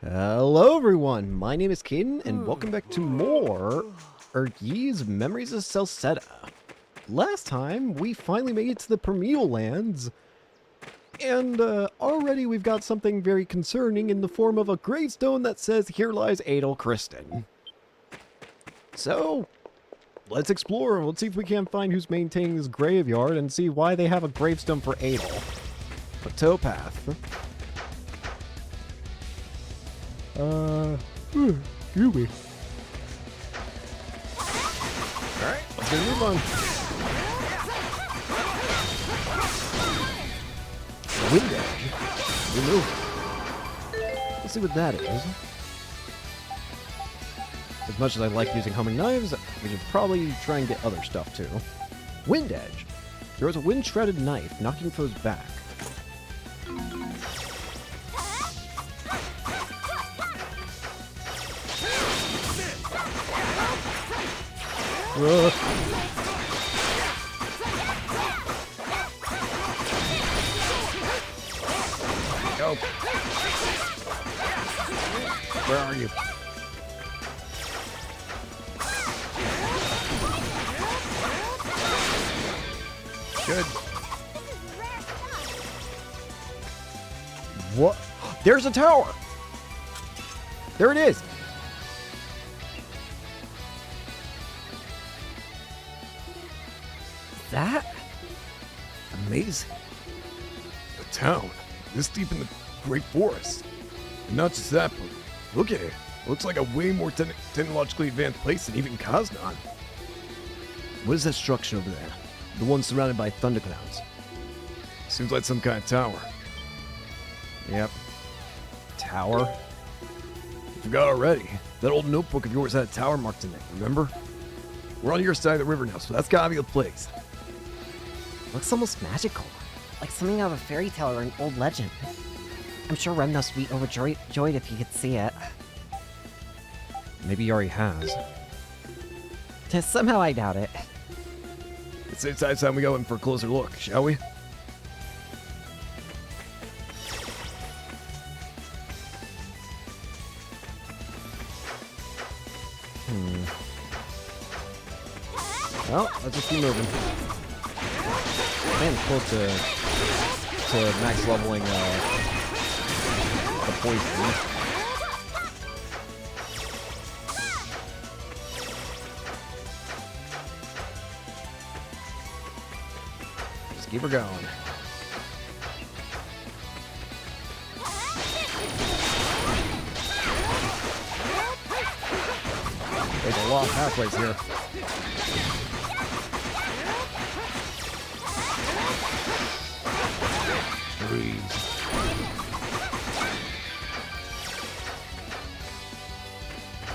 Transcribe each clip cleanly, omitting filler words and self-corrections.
Hello everyone, my name is Caden, and welcome back to more Ergy's Memories of Celceta. Last time, we finally made it to the Primeval Lands, and already we've got something very concerning in the form of a gravestone that says, "Here lies Adel Kristen." So, let's explore, let's see if we can't find who's maintaining this graveyard and see why they have a gravestone for Adel. A towpath. Excuse me. Alright, let's get a move on. Wind edge. New move. Let's see what that is. As much as I like using homing knives, we should probably try and get other stuff too. Wind edge. Throws a wind-shredded knife, knocking foes back. Go. Where are you? Good. What? There's a tower! There it is! That? Amazing. A town, this deep in the great forest. And not just that, but look at it. Looks like a way more technologically advanced place than even Kaznan. What is that structure over there? The one surrounded by thunderclouds. Seems like some kind of tower. Yep. Tower? You forgot already. That old notebook of yours had a tower marked in it, remember? We're on your side of the river now, so that's gotta be the place. Looks almost magical, like something out of a fairy tale or an old legend. I'm sure Remnos would be overjoyed if he could see it. Maybe he already has. Somehow I doubt it. It's time we go in for a closer look, shall we? Well, let's just keep moving. Man, close to max leveling the poison. Just keep her going. There's a lot of pathways here.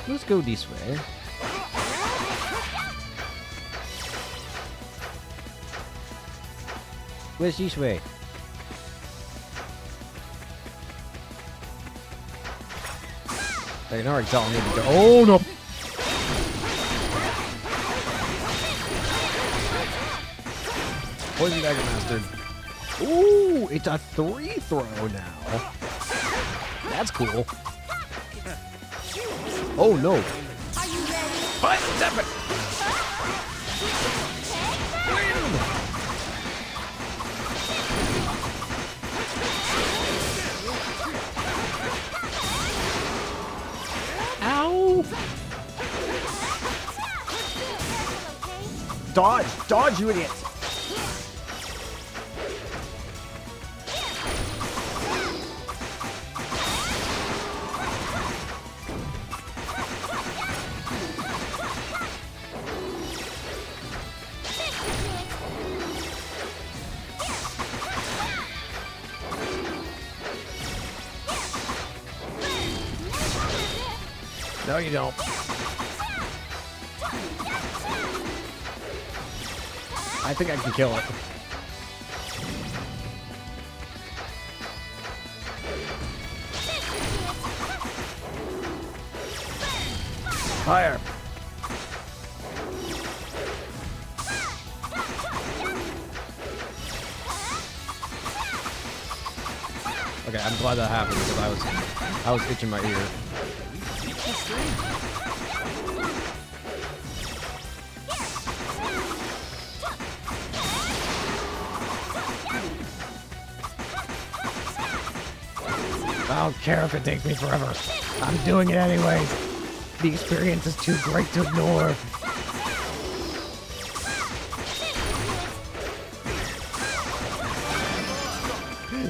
Let's go this way. Where's this way? They can already tell me to go. Oh no! Poison Dagger Mastered. Ooh, it's a 3-throw now. That's cool. Oh no. What? Step it! Ow! Dodge! Dodge, you idiot! No, you don't. I think I can kill it. Fire! Okay, I'm glad that happened because I was itching my ear. I don't care if it takes me forever. I'm doing it anyways. The experience is too great to ignore.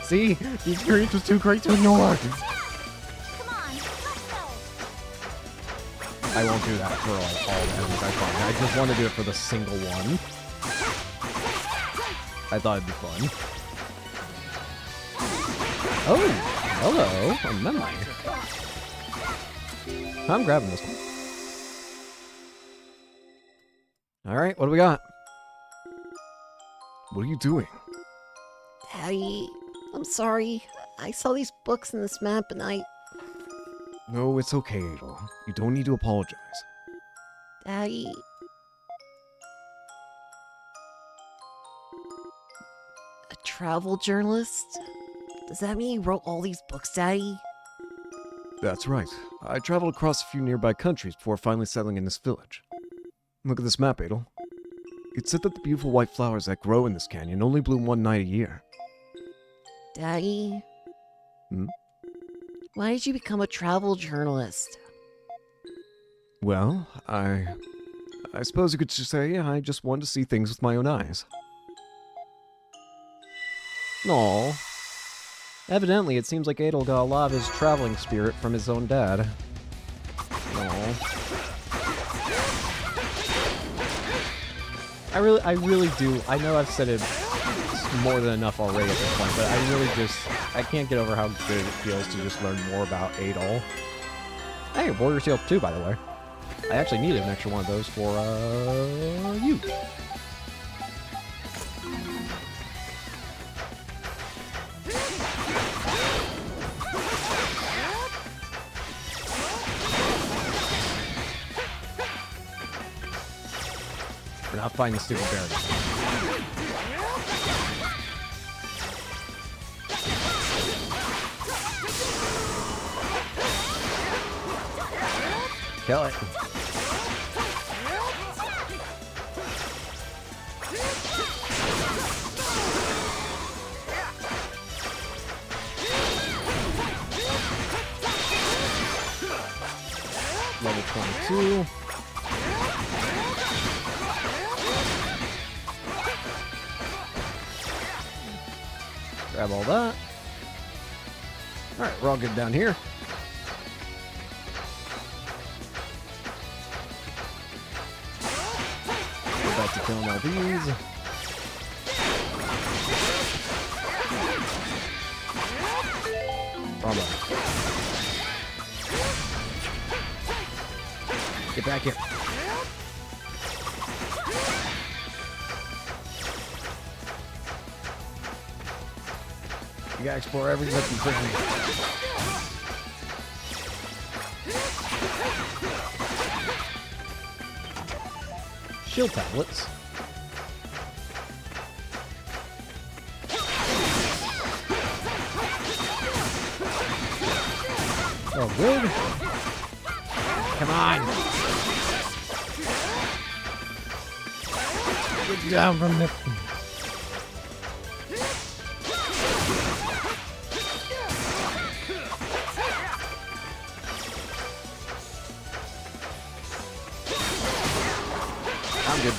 See? The experience was too great to ignore. I won't do that for like all the enemies I find. I just want to do it for the single one. I thought it'd be fun. Oh, hello, a memory. I'm grabbing this one. All right, what do we got? What are you doing? Daddy, I'm sorry. I saw these books in this map and No, it's okay, Adel. You don't need to apologize. Daddy... A travel journalist? Does that mean you wrote all these books, Daddy? That's right. I traveled across a few nearby countries before finally settling in this village. Look at this map, Adel. It said that the beautiful white flowers that grow in this canyon only bloom one night a year. Daddy? Hmm? Why did you become a travel journalist? Well, I suppose you could just say I just wanted to see things with my own eyes. Aw. Evidently, it seems like Adel got a lot of his traveling spirit from his own dad. Aw. I really do. I know I've said it more than enough already at this point, but I can't get over how good it feels to just learn more about Adel. Hey, Warrior Seal 2, by the way. I actually needed an extra one of those for, you. We're not fighting the stupid bear. Kill it. Level 22. Grab all that. Alright, we're all good down here. Go back to killing all these. Bravo. Get back here. You gotta explore everything that's in prison. Shield tablets. Oh, good. Come on. Get down from the... I'm good.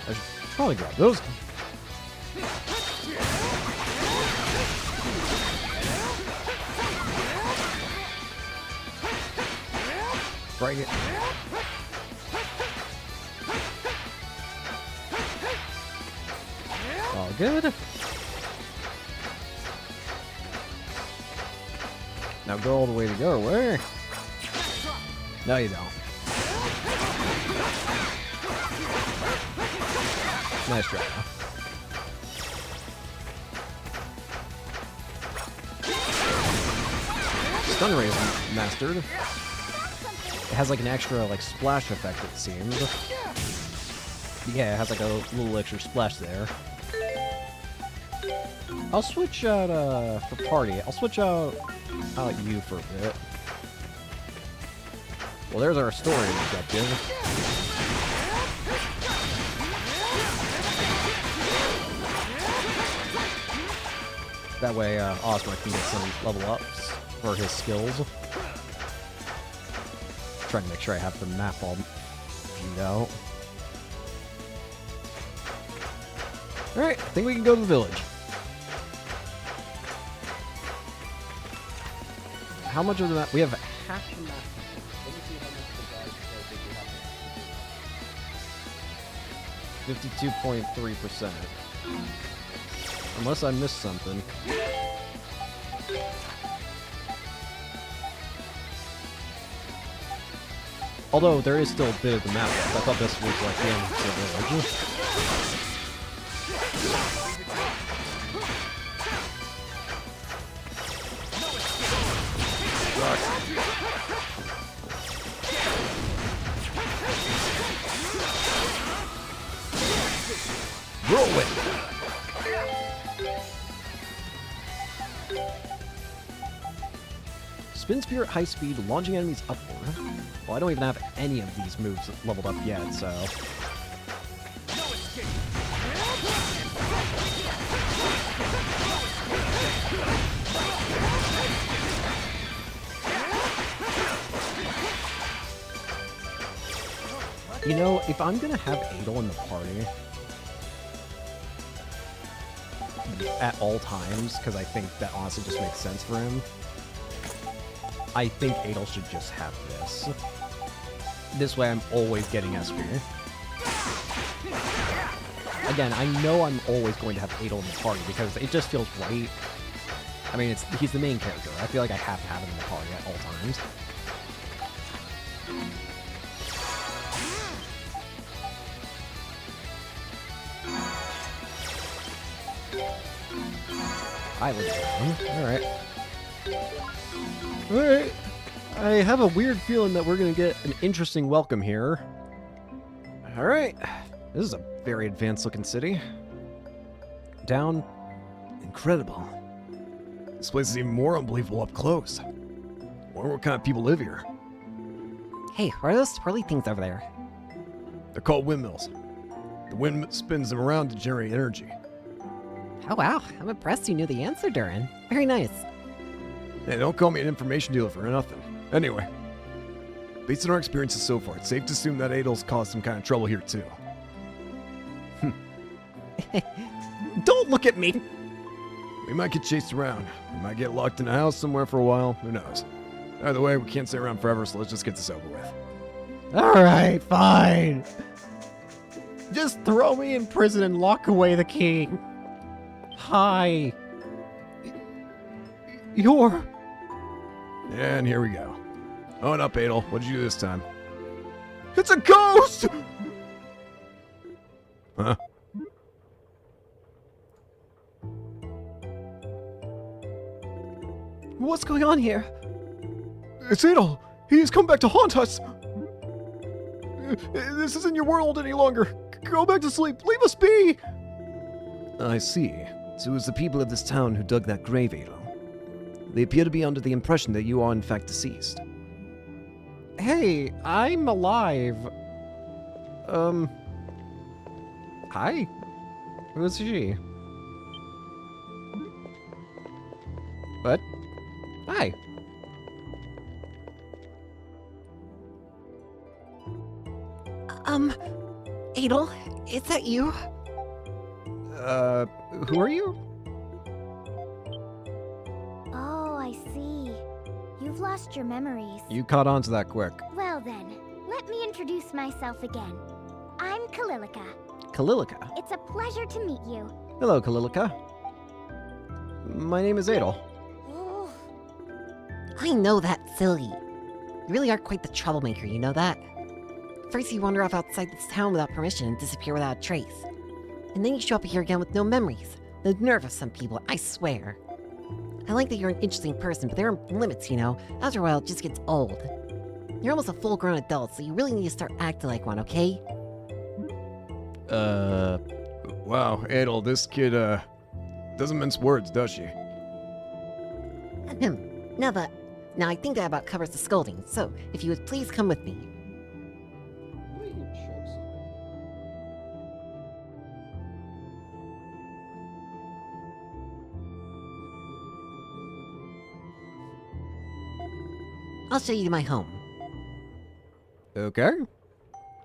I should probably grab those. Bring it. All good. Now go all the way to go. Where? No, you don't. Nice try. Stun Ray is mastered. It has like an extra like splash effect, it seems. Yeah, it has like a little extra splash there. I'll switch out, for party, I'll switch out you for a bit. Well, there's our story objective. That way, Ozma can get some level ups for his skills. Trying to make sure I have the map all viewed out. Alright, I think we can go to the village. How much of the map? We have half the map. Let me see how much the guys think we have. 52.3%. Unless I missed something. Although there is still a bit of the map left. I thought this was like the end of the village. Whirlwind! Spin Spear at high speed, launching enemies upward. Well, I don't even have any of these moves leveled up yet, so... You know, if I'm gonna have Adel in the party at all times, because I think that honestly just makes sense for him, I think Adel should just have this. This way I'm always getting SP. Again, I know I'm always going to have Adel in the party because it just feels right. I mean, he's the main character. I feel like I have to have him in the party at all times. I live down. Alright. Alright. I have a weird feeling that we're gonna get an interesting welcome here. Alright. This is a very advanced looking city. Down. Incredible. This place is even more unbelievable up close. Wonder what kind of people live here. Hey, what are those swirly things over there? They're called windmills. The wind spins them around to generate energy. Oh wow, I'm impressed you knew the answer, Durin. Very nice. Hey, don't call me an information dealer for nothing. Anyway, based on our experiences so far, it's safe to assume that Adel's caused some kind of trouble here too. Don't look at me! We might get chased around. We might get locked in a house somewhere for a while. Who knows? Either way, we can't stay around forever, so let's just get this over with. Alright, fine. Just throw me in prison and lock away the key. Hi. You're... And here we go. Own up, Adel. What'd you do this time? It's a ghost! Huh? What's going on here? It's Adel! He's come back to haunt us! This isn't your world any longer! Go back to sleep! Leave us be! I see. So it was the people of this town who dug that grave, Adel. They appear to be under the impression that you are in fact deceased. Hey, I'm alive. Hi? Who's she? What? Hi. Adel, is that you? Who are you? Oh, I see. You've lost your memories. You caught on to that quick. Well then, let me introduce myself again. I'm Kalilika. Kalilika. It's a pleasure to meet you. Hello, Kalilika. My name is Adel. Oh, I know that, silly. You really are quite the troublemaker, you know that? First you wander off outside this town without permission and disappear without a trace. And then you show up here again with no memories. The nerve of some people, I swear. I like that you're an interesting person, but there are limits, you know? After a while, it just gets old. You're almost a full-grown adult, so you really need to start acting like one, okay? Wow, Adel, this kid, doesn't mince words, does she? Ahem. Now I think that about covers the scolding, so if you would please come with me. I'll show you my home. Okay.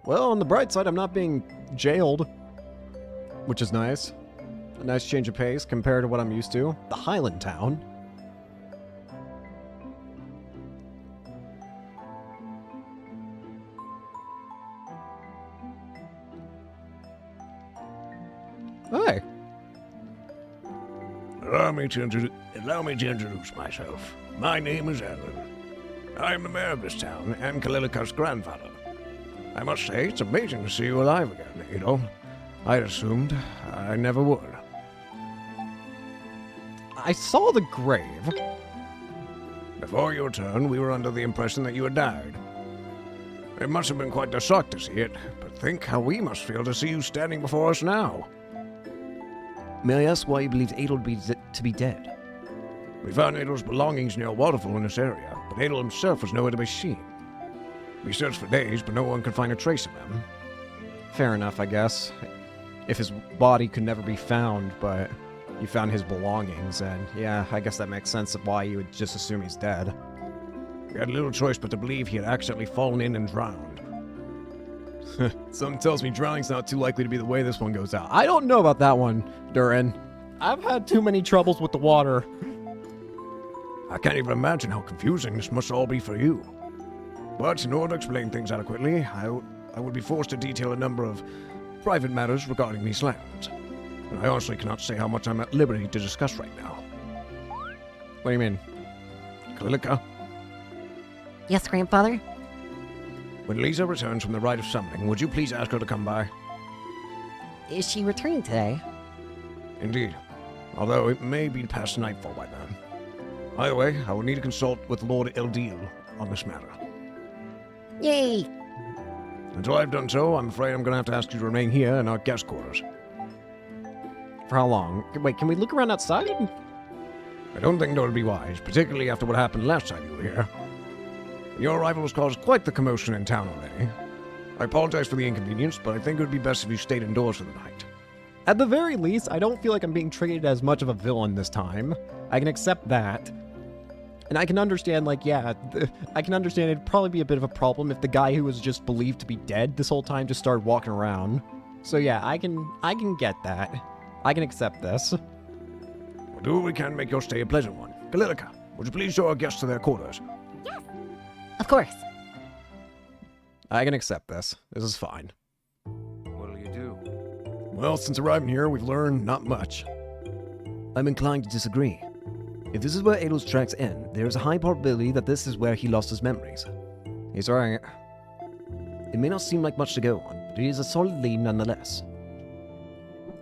Well, on the bright side, I'm not being jailed, which is nice. A nice change of pace compared to what I'm used to. The Highland Town. Hi. Allow me to introduce myself. My name is Alan. I am the mayor of this town and Kalilika's grandfather. I must say, it's amazing to see you alive again, Adol. I'd assumed I never would. I saw the grave. Before your turn, we were under the impression that you had died. It must have been quite a shock to see it, but think how we must feel to see you standing before us now. May I ask why you believed Adel to be dead? We found Adel's belongings near a waterfall in this area, but Adel himself was nowhere to be seen. We searched for days, but no one could find a trace of him. Fair enough, I guess. If his body could never be found, but you found his belongings, and yeah, I guess that makes sense of why you would just assume he's dead. We had little choice but to believe he had accidentally fallen in and drowned. Something tells me drowning's not too likely to be the way this one goes out. I don't know about that one, Durin. I've had too many troubles with the water. I can't even imagine how confusing this must all be for you. But in order to explain things adequately, I would be forced to detail a number of private matters regarding these lands. And I honestly cannot say how much I'm at liberty to discuss right now. What do you mean? Kalilika, Yes, grandfather? when Lisa returns from the rite of summoning, would you please ask her to come by? Is she returning today? Indeed. Although it may be past nightfall by then. Either way, I will need to consult with Lord Eldil on this matter. Yay! Until I've done so, I'm afraid I'm going to have to ask you to remain here in our guest quarters. For how long? Wait, can we look around outside? I don't think that would be wise, particularly after what happened last time you were here. Your arrival has caused quite the commotion in town already. I apologize for the inconvenience, but I think it would be best if you stayed indoors for the night. At the very least, I don't feel like I'm being treated as much of a villain this time. I can accept that. And I can understand, like, yeah, I can understand it'd probably be a bit of a problem if the guy who was just believed to be dead this whole time just started walking around. So yeah, I can get that. I can accept this. We'll do what we can to make your stay a pleasant one. Kalilika, would you please show our guests to their quarters? Of course. I can accept this. This is fine. What'll you do? Well, since arriving here, we've learned not much. I'm inclined to disagree. If this is where Adel's tracks end, there is a high probability that this is where he lost his memories. He's right. It may not seem like much to go on, but it is a solid lead nonetheless.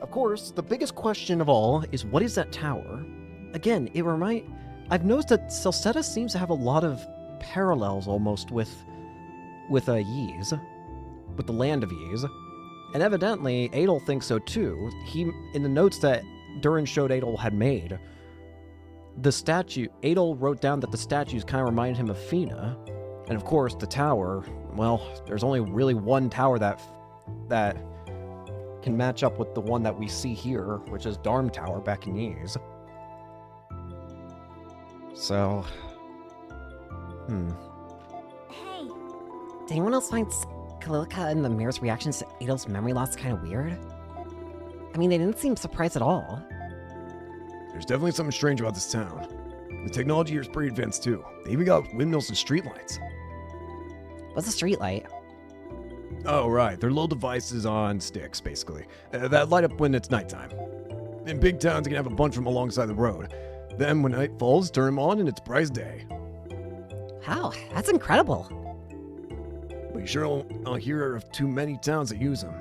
Of course, the biggest question of all is what is that tower? Again, I've noticed that Celceta seems to have a lot of parallels almost with Ys, with the land of Ys. And evidently, Adel thinks so too. In the notes that Durin showed Adel had made, the statue, Adel wrote down that the statues kind of reminded him of Fina. And of course, the tower, well, there's only really one tower that can match up with the one that we see here, which is Darm Tower back in Ys. So, Hey, Did anyone else find Kalilika and the mayor's reactions to Adel's memory loss kind of weird? I mean, they didn't seem surprised at all. there's definitely something strange about this town. The technology here is pretty advanced too. They even got windmills and streetlights. What's a streetlight? Oh, right. They're little devices on sticks, basically, that light up when it's nighttime. In big towns, you can have a bunch of them alongside the road. Then, when night falls, turn them on and it's bright as day. How? That's incredible. But you sure don't hear of too many towns that use them.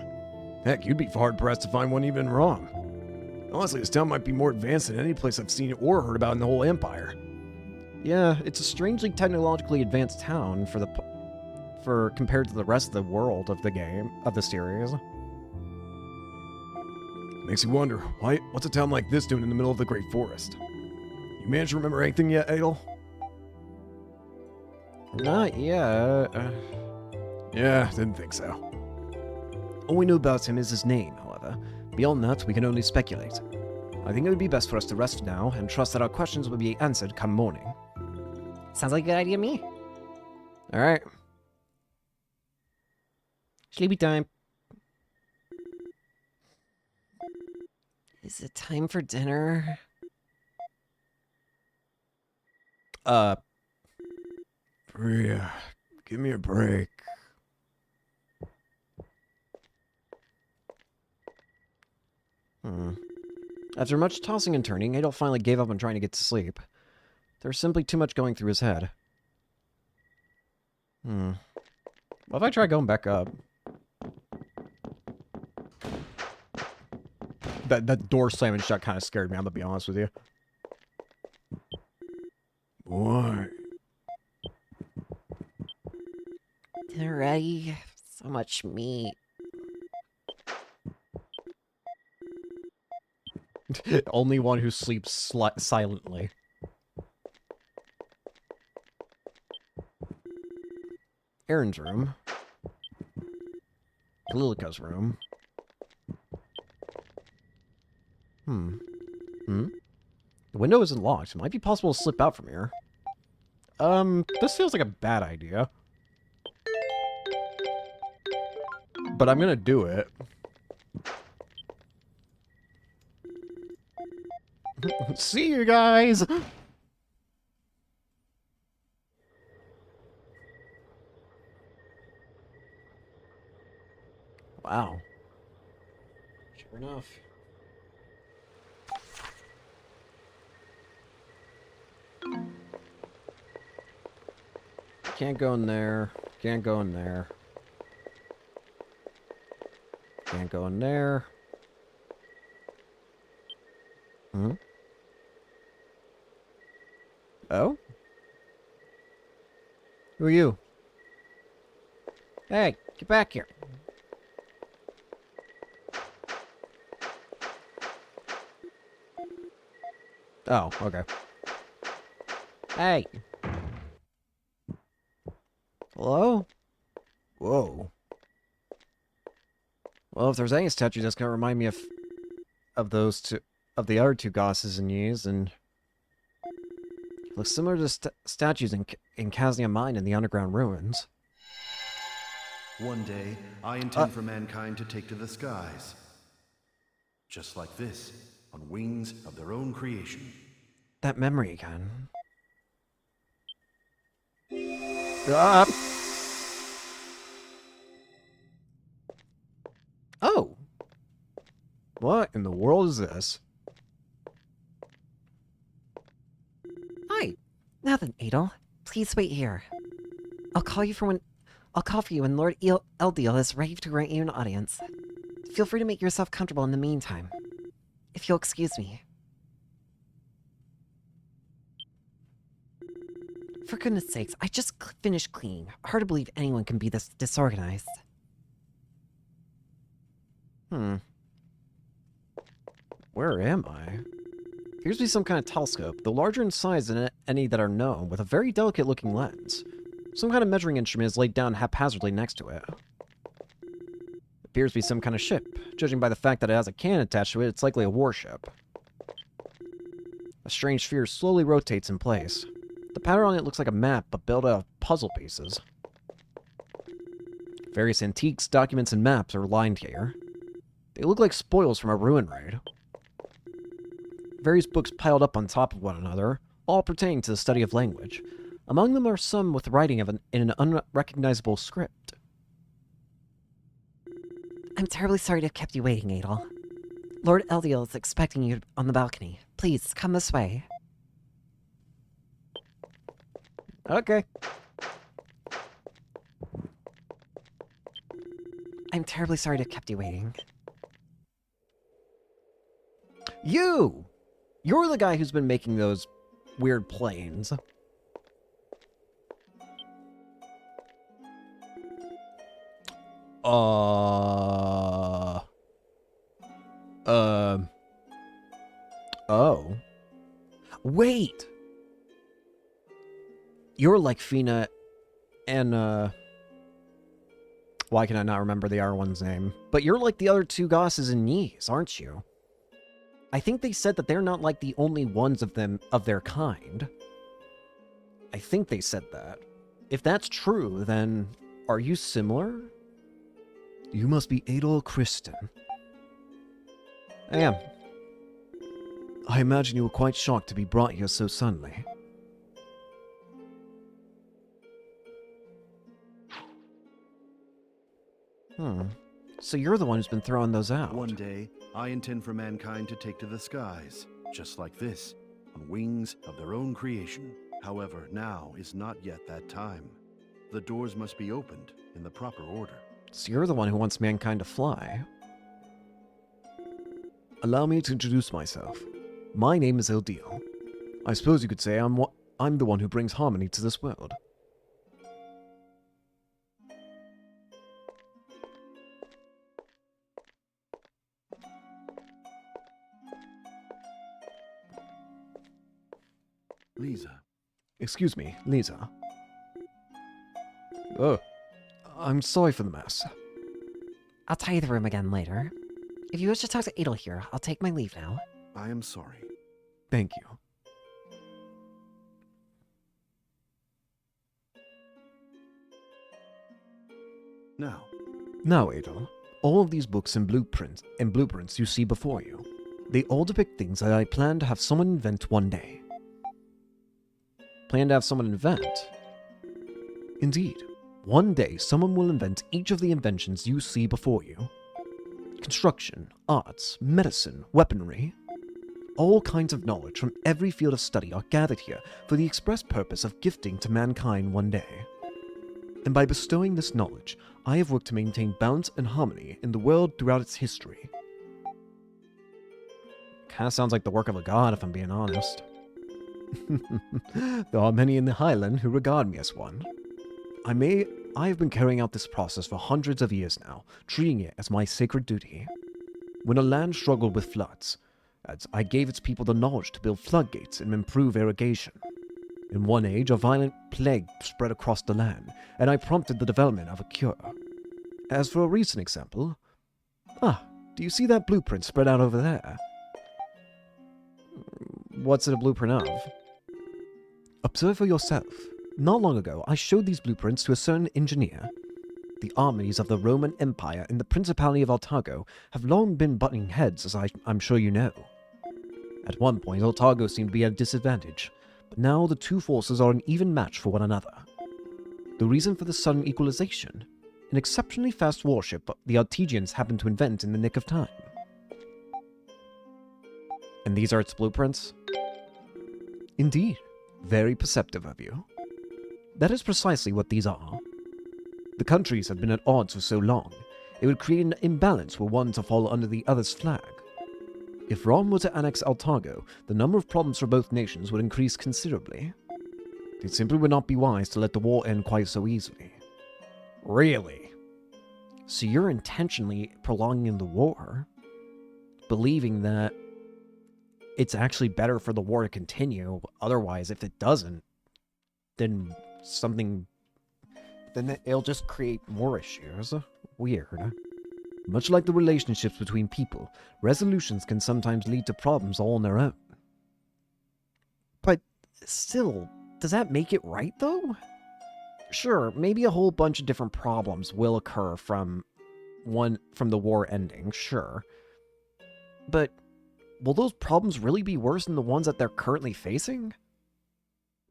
Heck, you'd be hard-pressed to find one even in Rom. Honestly, this town might be more advanced than any place I've seen or heard about in the whole Empire. Yeah, it's a strangely technologically advanced town compared to the rest of the world of the game, of the series. Makes you wonder, what's a town like this doing in the middle of the Great Forest? You managed to remember anything yet, Adel? Not yet. Yeah, didn't think so. All we know about him is his name, however. Beyond that, we can only speculate. I think it would be best for us to rest now and trust that our questions will be answered come morning. Sounds like a good idea to me. Alright. Sleepy time. Is it time for dinner? Bria, give me a break. After much tossing and turning, Adolf finally gave up on trying to get to sleep. There was simply too much going through his head. What if I try going back up? That door slamming shut kind of scared me, I'm gonna be honest with you. Why? Dinner ready. So much meat. Only one who sleeps silently. Aaron's room. Kalilika's room. The window isn't locked. It might be possible to slip out from here. This feels like a bad idea. But I'm gonna do it. See you guys! Wow. Sure enough. Can't go in there. Can't go in there. Can't go in there. Oh? Who are you? Hey, get back here. Oh, okay. Hey. Hello? Whoa. Well, if there's any statue that's gonna remind me of those two, of the other two Gosses and Ys, and looks similar to statues in Casnia Mine in the underground ruins. One day, I intend for mankind to take to the skies. Just like this, on wings of their own creation. That memory again. Ah! Oh! What in the world is this? Hi. Nothing, Adel. Please wait here. I'll call for you when Lord Eldiel is ready to grant you an audience. Feel free to make yourself comfortable in the meantime. If you'll excuse me. For goodness sakes, I just finished cleaning. Hard to believe anyone can be this disorganized. Where am I? Appears to be some kind of telescope, though larger in size than any that are known, with a very delicate-looking lens. Some kind of measuring instrument is laid down haphazardly next to it. Appears to be some kind of ship. Judging by the fact that it has a cannon attached to it, it's likely a warship. A strange sphere slowly rotates in place. The pattern on it looks like a map, but built out of puzzle pieces. Various antiques, documents, and maps are lined here. They look like spoils from a ruin raid. Various books piled up on top of one another, all pertaining to the study of language. Among them are some with writing in an unrecognizable script. I'm terribly sorry to have kept you waiting, Adel. Lord Eldiel is expecting you on the balcony. Please, come this way. Okay. I'm terribly sorry to have kept you waiting. You! You're the guy who's been making those weird planes. Oh. Wait! You're like Fina and, why can I not remember the other one's name? But you're like the other two Gosses and Ys, aren't you? I think they said that they're not like the only ones of them of their kind. I think they said that. If that's true, then are you similar? You must be Adol Kristen. I am. I imagine you were quite shocked to be brought here so suddenly. So you're the one who's been throwing those out. One day, I intend for mankind to take to the skies, just like this, on wings of their own creation. However, now is not yet that time. The doors must be opened in the proper order. So you're the one who wants mankind to fly. Allow me to introduce myself. My name is Eldil. I suppose you could say I'm the one who brings harmony to this world. Lisa. Excuse me, Lisa. Oh, I'm sorry for the mess. I'll tell you the room again later. If you wish to talk to Adel here, I'll take my leave now. I am sorry. Thank you. Now, Adol, all of these books and blueprints you see before you, they all depict things that I plan to have someone invent one day. Plan to have someone invent? Indeed. One day, someone will invent each of the inventions you see before you. Construction, arts, medicine, weaponry. All kinds of knowledge from every field of study are gathered here for the express purpose of gifting to mankind one day. And by bestowing this knowledge, I have worked to maintain balance and harmony in the world throughout its history. Kinda sounds like the work of a god, if I'm being honest. There are many in the Highland who regard me as one. I have been carrying out this process for hundreds of years now, treating it as my sacred duty. When a land struggled with floods, I gave its people the knowledge to build floodgates and improve irrigation. In one age, a violent plague spread across the land, and I prompted the development of a cure. As for a recent example, do you see that blueprint spread out over there? What's it a blueprint of? Observe for yourself. Not long ago, I showed these blueprints to a certain engineer. The armies of the Roman Empire and the Principality of Altago have long been butting heads, as I'm sure you know. At one point, Altago seemed to be at a disadvantage, but now the two forces are an even match for one another. The reason for the sudden equalization? An exceptionally fast warship the Artesians happened to invent in the nick of time. And these are its blueprints? Indeed. Very perceptive of you. That is precisely what these are. The countries have been at odds for so long, it would create an imbalance were one to fall under the other's flag. If Rome were to annex Altago, the number of problems for both nations would increase considerably. It simply would not be wise to let the war end quite so easily. Really? So you're intentionally prolonging the war? Believing that it's actually better for the war to continue, otherwise, if it doesn't, then it'll just create more issues. Weird. Much like the relationships between people, resolutions can sometimes lead to problems all on their own. But still, does that make it right, though? Sure, maybe a whole bunch of different problems will occur from the war ending, sure. But will those problems really be worse than the ones that they're currently facing?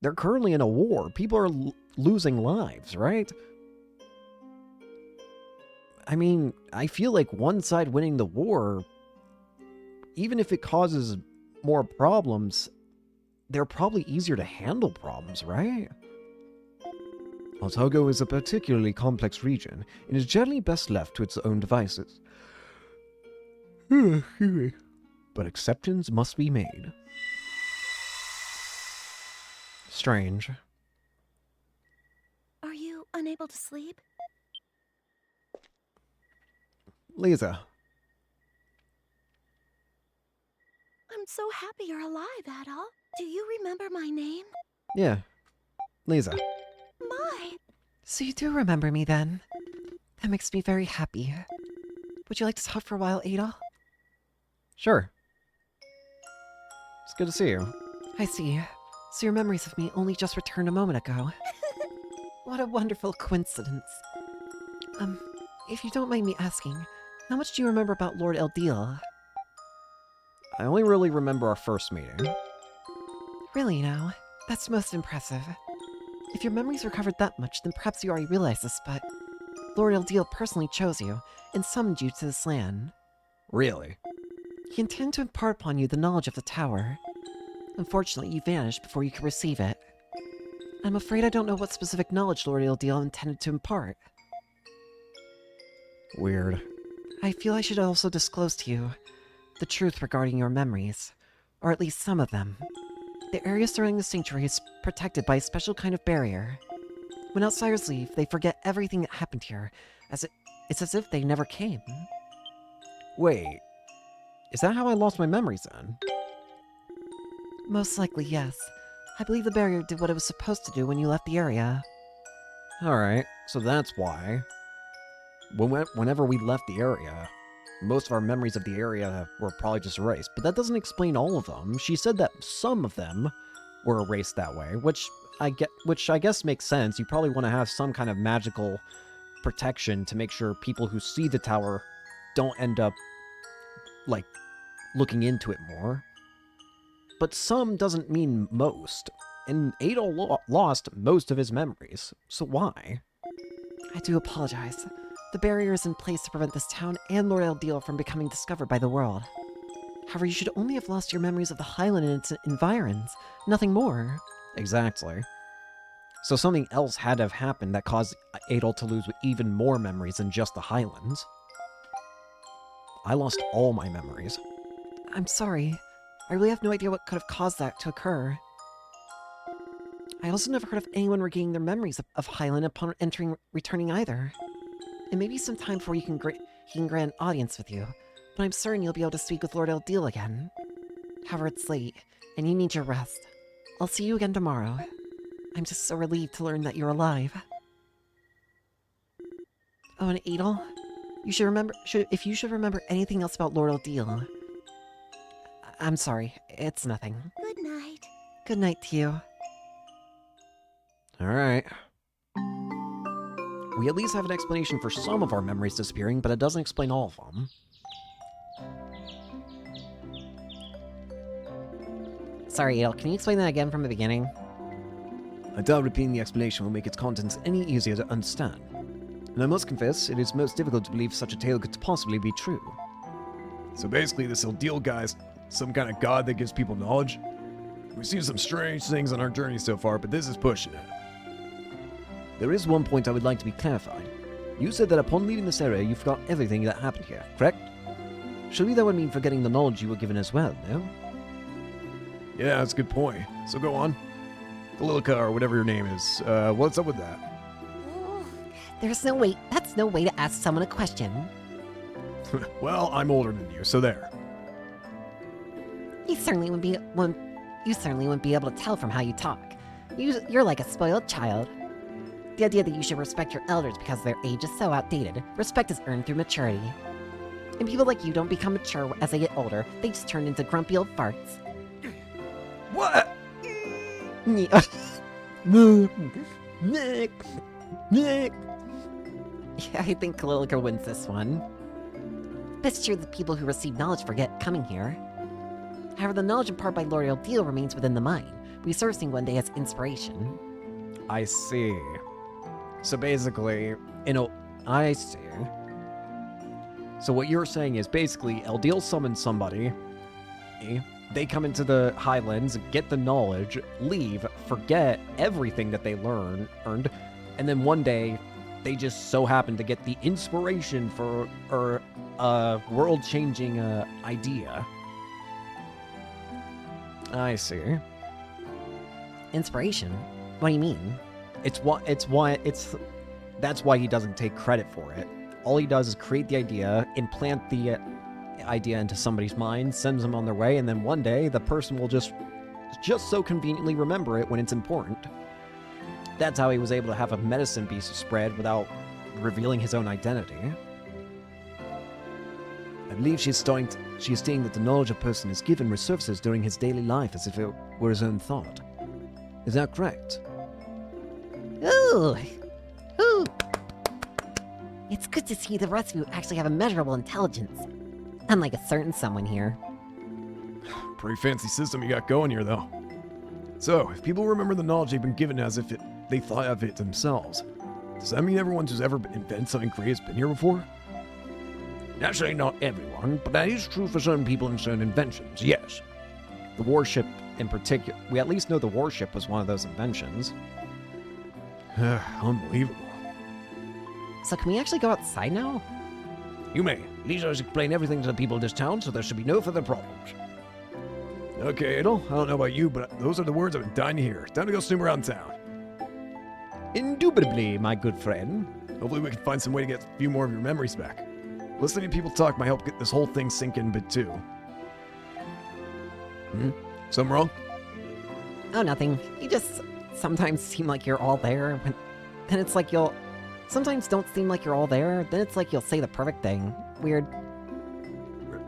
They're currently in a war. People are losing lives, right? I mean, I feel like one side winning the war, even if it causes more problems, they're probably easier to handle problems, right? Altago is a particularly complex region and is generally best left to its own devices. But exceptions must be made. Strange. Are you unable to sleep? Lisa. I'm so happy you're alive, Adol. Do you remember my name? Yeah, Lisa. My! So you do remember me then? That makes me very happy. Would you like to talk for a while, Ada? Sure. It's good to see you. I see. So your memories of me only just returned a moment ago. What a wonderful coincidence. If you don't mind me asking, how much do you remember about Lord Eldil? I only really remember our first meeting. Really now? That's most impressive. If your memories recovered that much, then perhaps you already realize this, but Lord Eldil personally chose you and summoned you to this land. Really? He intended to impart upon you the knowledge of the tower. Unfortunately, you vanished before you could receive it. I'm afraid I don't know what specific knowledge Lord Eldil intended to impart. Weird. I feel I should also disclose to you the truth regarding your memories, or at least some of them. The area surrounding the sanctuary is protected by a special kind of barrier. When outsiders leave, they forget everything that happened here, it's as if they never came. Wait. Is that how I lost my memories then? Most likely, yes. I believe the barrier did what it was supposed to do when you left the area. Alright, so that's why. Whenever we left the area, most of our memories of the area were probably just erased. But that doesn't explain all of them. She said that some of them were erased that way, which I guess makes sense. You probably want to have some kind of magical protection to make sure people who see the tower don't end up, like, looking into it more. But some doesn't mean most. And Adol lost most of his memories, so why? I do apologize. The barrier is in place to prevent this town and Lord Eldil from becoming discovered by the world. However, you should only have lost your memories of the Highland and its environs, nothing more. Exactly. So something else had to have happened that caused Adol to lose even more memories than just the Highlands. I lost all my memories. I'm sorry. I really have no idea what could have caused that to occur. I also never heard of anyone regaining their memories of Highland upon returning either. It may be some time before he can grant an audience with you, but I'm certain you'll be able to speak with Lord Eldil again. However, it's late, and you need your rest. I'll see you again tomorrow. I'm just so relieved to learn that you're alive. Oh, and Adol, if you should remember anything else about Lord Eldil. I'm sorry, it's nothing. Good night. Good night to you. Alright. We at least have an explanation for some of our memories disappearing, but it doesn't explain all of them. Sorry, Adol, can you explain that again from the beginning? I doubt repeating the explanation will make its contents any easier to understand. And I must confess, it is most difficult to believe such a tale could possibly be true. So basically, this Eldil guy's some kind of god that gives people knowledge? We've seen some strange things on our journey so far, but this is pushing it. There is one point I would like to be clarified. You said that upon leaving this area, you forgot everything that happened here, correct? Surely that would mean forgetting the knowledge you were given as well, no? Yeah, that's a good point. So go on. Galilica, or whatever your name is, what's up with that? That's no way to ask someone a question. Well, I'm older than you, so there. You certainly wouldn't be able to tell from how you talk. You're like a spoiled child. The idea that you should respect your elders because their age is so outdated. Respect is earned through maturity. And people like you don't become mature as they get older. They just turn into grumpy old farts. What? Yeah, I think Kalilica wins this one. But it's true that people who receive knowledge forget coming here. However, the knowledge imparted by Lord Eldil remains within the mind, resurfacing one day as inspiration. I see. So basically, I see. So what you're saying is basically Eldil summons somebody, they come into the Highlands, get the knowledge, leave, forget everything that they learned, and then one day they just so happen to get the inspiration for a world-changing idea. I see. Inspiration? What do you mean? That's why he doesn't take credit for it. All he does is create the idea, implant the idea into somebody's mind, sends them on their way, and then one day the person will just so conveniently remember it when it's important. That's how he was able to have a medicine be spread without revealing his own identity. I believe she's stating that the knowledge a person is given resurfaces during his daily life as if it were his own thought. Is that correct? Ooh! Ooh! It's good to see the rest of you actually have a measurable intelligence. Unlike a certain someone here. Pretty fancy system you got going here, though. So, if people remember the knowledge they've been given as if they thought of it themselves, does that mean everyone who's ever invented something great has been here before? Naturally, not everyone, but that is true for certain people and certain inventions, yes. The warship in particular, we at least know the warship was one of those inventions. Unbelievable. So can we actually go outside now? You may. Lisa has explained everything to the people of this town, so there should be no further problems. Okay, Adel, I don't know about you, but those are the words I've been dying to hear. Time to go snoop around town. Indubitably, my good friend. Hopefully we can find some way to get a few more of your memories back. Listening to people talk might help get this whole thing sink in a bit too. Something wrong? Oh, nothing. You just sometimes seem like you're all there, but then it's like you'll... Sometimes don't seem like you're all there, then it's like you'll say the perfect thing. Weird.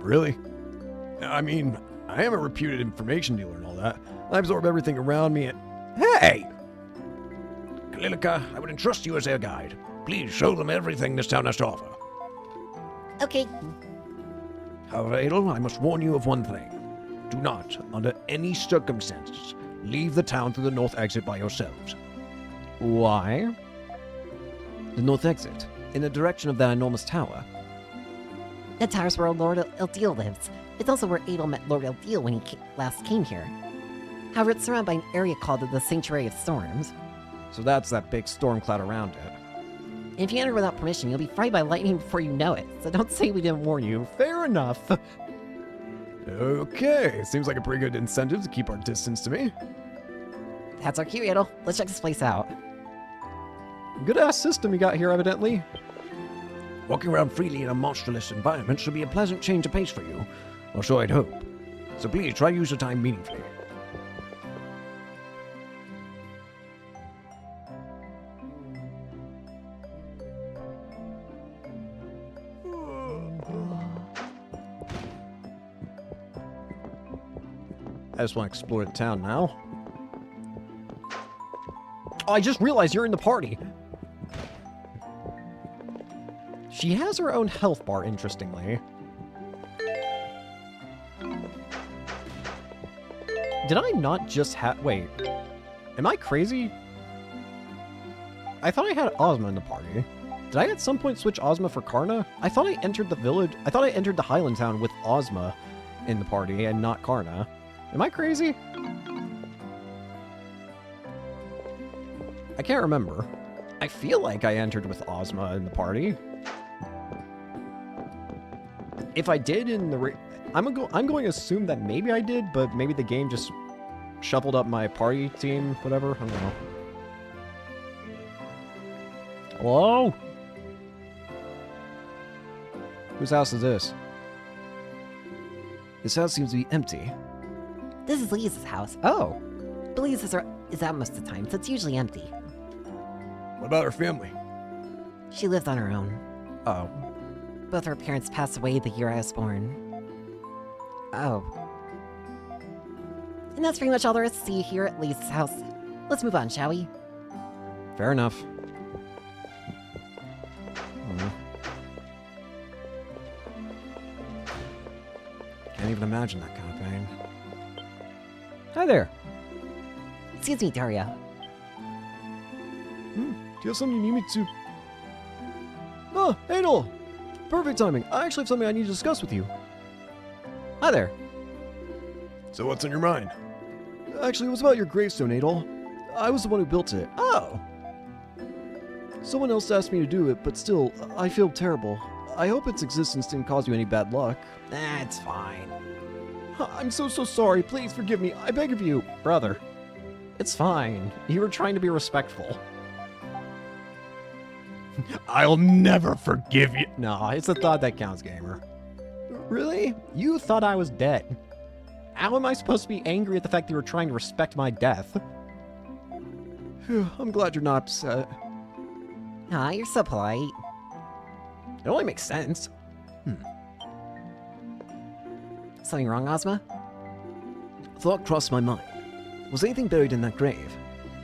Really? I mean, I am a reputed information dealer and all that. I absorb everything around me and... Hey! Kalilika, I would entrust you as their guide. Please show them everything this town has to offer. Okay. However, Adel, I must warn you of one thing. Do not, under any circumstances, leave the town through the north exit by yourselves. Why? The north exit, in the direction of that enormous tower. The tower's where Lord Ildil lives. It's also where Adel met Lord Ildil when he last came here. However, it's surrounded by an area called the Sanctuary of Storms. So that's that big storm cloud around it. And if you enter without permission, you'll be fried by lightning before you know it. So don't say we didn't warn you. Fair enough. Okay, seems like a pretty good incentive to keep our distance to me. That's our cue, Adel. Let's check this place out. Good-ass system you got here, evidently. Walking around freely in a monstrous environment should be a pleasant change of pace for you, or so I'd hope. So please try to use your time meaningfully. I just want to explore the town now. Oh, I just realized you're in the party. She has her own health bar, interestingly. Did I not just have... Wait. Am I crazy? I thought I had Ozma in the party. Did I at some point switch Ozma for Karna? I thought I entered the village... I thought I entered the Highland Town with Ozma in the party and not Karna. Am I crazy? I can't remember. I feel like I entered with Ozma in the party. If I did in the... I'm going to assume that maybe I did, but maybe the game just shuffled up my party team, whatever. I don't know. Hello? Whose house is this? This house seems to be empty. This is Lisa's house. Oh. But Lisa's is out most of the time, so it's usually empty. What about her family? She lives on her own. Oh. Both her parents passed away the year I was born. Oh. And that's pretty much all there is to see here at Lisa's house. Let's move on, shall we? Fair enough. Can't even imagine that kind of pain. Hi there. Excuse me, Daria. Do you have something you need me to... Oh, Adel! Perfect timing. I actually have something I need to discuss with you. Hi there. So what's on your mind? Actually, it was about your gravestone, Adel. I was the one who built it. Oh. Someone else asked me to do it, but still, I feel terrible. I hope its existence didn't cause you any bad luck. That's fine. I'm so sorry. Please forgive me. I beg of you. Brother. It's fine. You were trying to be respectful. I'll never forgive you. No, it's the thought that counts, gamer. Really? You thought I was dead. How am I supposed to be angry at the fact that you were trying to respect my death? Phew, I'm glad you're not upset. Aw, you're so polite. It only makes sense. Something wrong, Ozma? A thought crossed my mind. Was anything buried in that grave?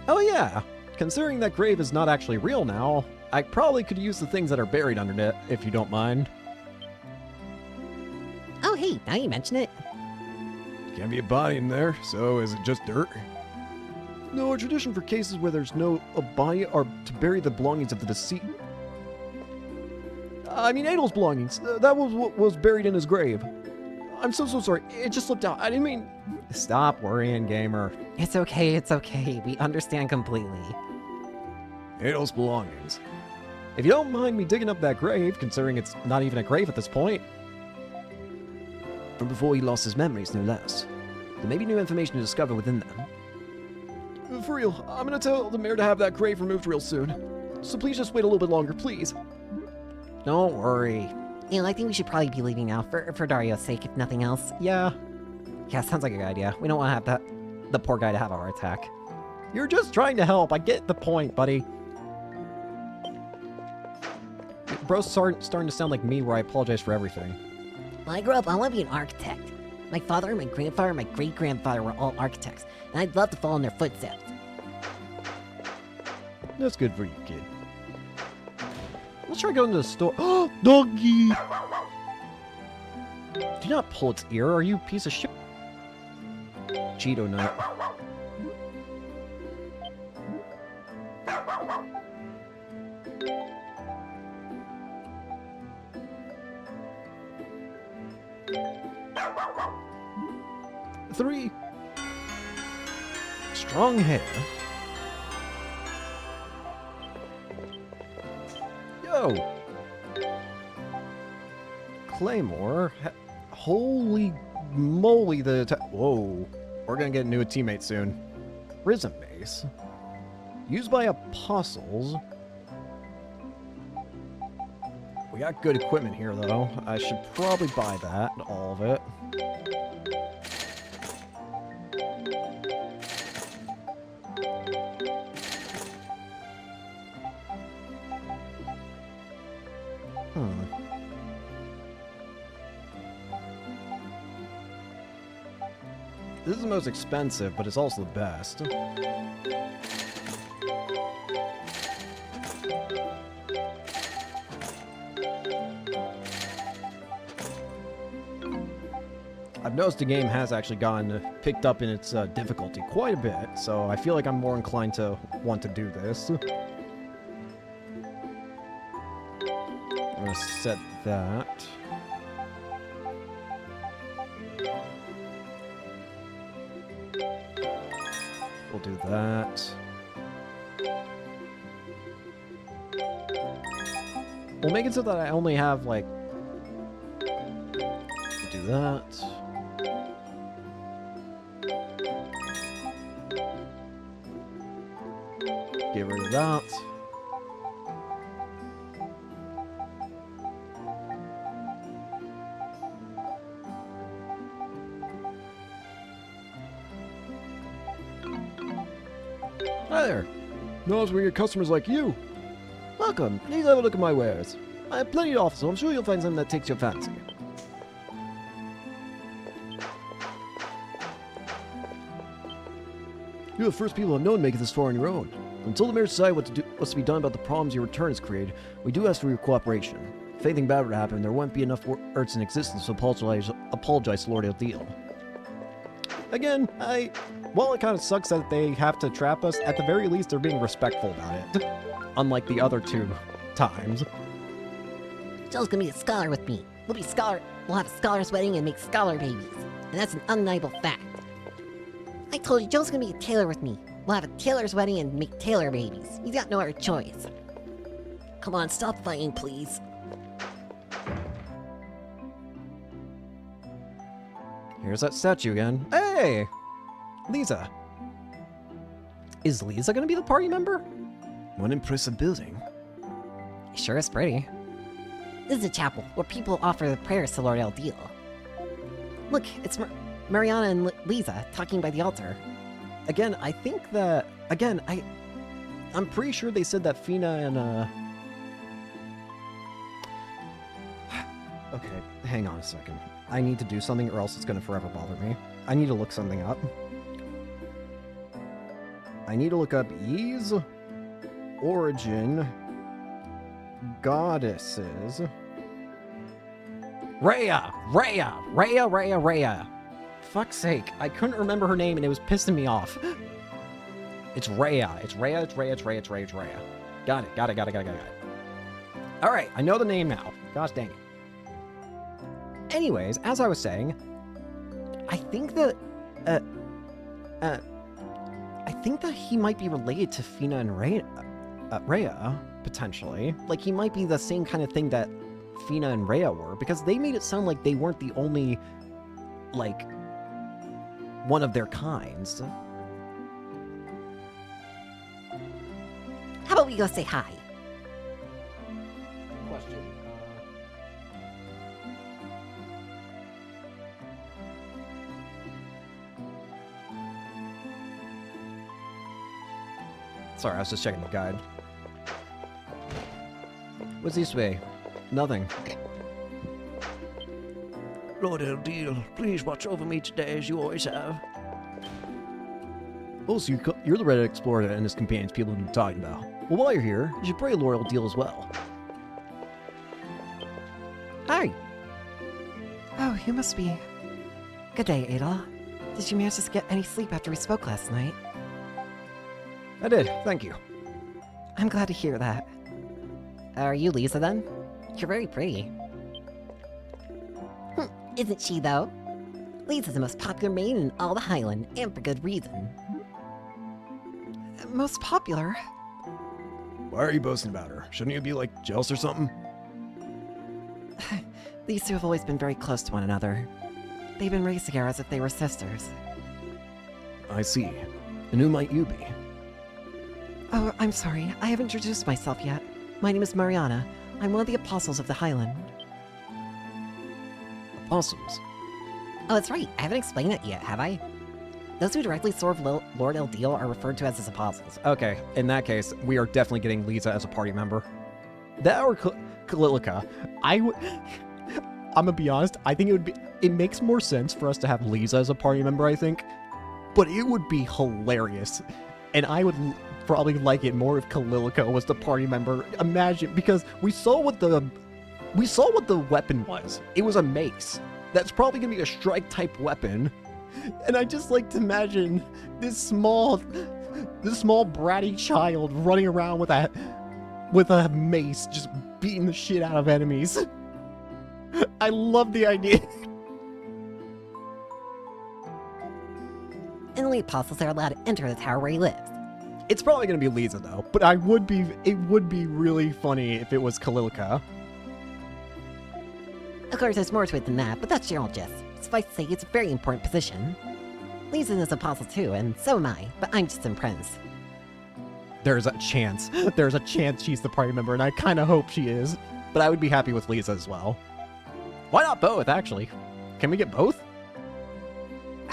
Oh yeah. Considering that grave is not actually real now, I probably could use the things that are buried under it, if you don't mind. Oh, hey, now you mention it. Can't be a body in there, so is it just dirt? No, a tradition for cases where there's no a body are to bury the belongings of the deceased. I mean, Adel's belongings. That was what was buried in his grave. I'm so sorry. It just slipped out. I didn't mean... Stop worrying, gamer. It's okay. We understand completely. Adel's belongings. If you don't mind me digging up that grave, considering it's not even a grave at this point. From before he lost his memories, no less. There may be new information to discover within them. For real, I'm gonna tell the mayor to have that grave removed real soon. So please just wait a little bit longer, please. Don't worry. You know, I think we should probably be leaving now for Dario's sake, if nothing else. Yeah. Yeah, sounds like a good idea. We don't want to have the poor guy to have a heart attack. You're just trying to help. I get the point, buddy. Bro's starting to sound like me where I apologize for everything. When I grow up, I want to be an architect. My father, my grandfather, my great-grandfather were all architects, and I'd love to follow in their footsteps. That's good for you, kid. Let's try going to the store. Oh, doggy! Do not pull its ear, are you a piece of shit? Cheeto nut. Three. Strong hair. Yo! Claymore. Holy moly, whoa. We're gonna get a new teammate soon. Prism base. Used by apostles. We got good equipment here, though. I should probably buy that, all of it. This is the most expensive, but it's also the best. I've noticed the game has actually picked up in its difficulty quite a bit, so I feel like I'm more inclined to want to do this. I'm gonna set that. We'll do that. We'll make it so that I only have, like... We'll do that. Get rid of that. Hi there. Knows we get customers like you. Welcome. Please have a look at my wares. I have plenty to offer, so I'm sure you'll find something that takes your fancy. You're the first people I've known make it this far on your own. Until the mayor decide what's to be done about the problems your return has created, we do ask for your cooperation. If anything bad were to happen, there won't be enough Earths in existence to apologize to Lord Deal. Again, while it kind of sucks that they have to trap us, at the very least they're being respectful about it. Unlike the other two times. Joe's gonna be a scholar with me. We'll have a scholar's wedding and make scholar babies. And that's an undeniable fact. I told you, Joe's gonna be a tailor with me. We'll have a tailor's wedding and make tailor babies. He's got no other choice. Come on, stop fighting, please. Here's that statue again. Hey! Lisa. Is Lisa gonna be the party member? One impressive building. Sure is pretty. This is a chapel where people offer their prayers to Lord Eldeal. Look, it's Mariana and Lisa talking by the altar. Again, I think that... Again, I'm pretty sure they said that Fina and, Okay, hang on a second. I need to do something or else it's gonna forever bother me. I need to look something up. I need to look up Ys origin goddesses. Rhea! Fuck's sake, I couldn't remember her name and it was pissing me off. It's Rhea. It's Rhea. Got it. Alright, I know the name now. Gosh dang it. Anyways, as I was saying, I think that, he might be related to Fina and Rhea, potentially. Like, he might be the same kind of thing that Fina and Rhea were, because they made it sound like they weren't the only, like, one of their kinds. How about we go say hi? Question. Sorry, I was just checking the guide. What's this way? Nothing. Lord Eldeal, please watch over me today as you always have. Oh, so you're the Red Explorer and his companions people have been talking about. Well, while you're here, you should pray a loyal deal as well. Hi. Oh, you must be... Good day, Adel. Did you manage to get any sleep after we spoke last night? I did, thank you. I'm glad to hear that. Are you Lisa, then? You're very pretty. Isn't she, though? Lisa's the most popular maid in all the Highland, and for good reason. Most popular? Why are you boasting about her? Shouldn't you be, like, jealous or something? These two have always been very close to one another. They've been raised together as if they were sisters. I see. And who might you be? Oh, I'm sorry. I haven't introduced myself yet. My name is Mariana. I'm one of the Apostles of the Highland. Apostles? Oh, that's right. I haven't explained it yet, have I? Those who directly serve Lord Eldeal are referred to as his apostles. Okay, in that case, we are definitely getting Lisa as a party member. That or Kalilica. I'm gonna be honest, I think it makes more sense for us to have Lisa as a party member, I think. But it would be hilarious. And I would probably like it more if Kalilica was the party member. Imagine, because we saw what the weapon was. It was a mace. That's probably gonna be a strike type weapon. And I just like to imagine this small bratty child running around with a mace, just beating the shit out of enemies. I love the idea. And only apostles are allowed to enter the tower where he lives. It's probably gonna be Lisa though, but it would be really funny if it was Kalilica. Of course, there's more to it than that, but that's general gist. Suffice to say, it's a very important position. Lisa's an apostle too, and so am I, but I'm just impressed. There's a chance she's the party member, and I kind of hope she is. But I would be happy with Lisa as well. Why not both, actually? Can we get both?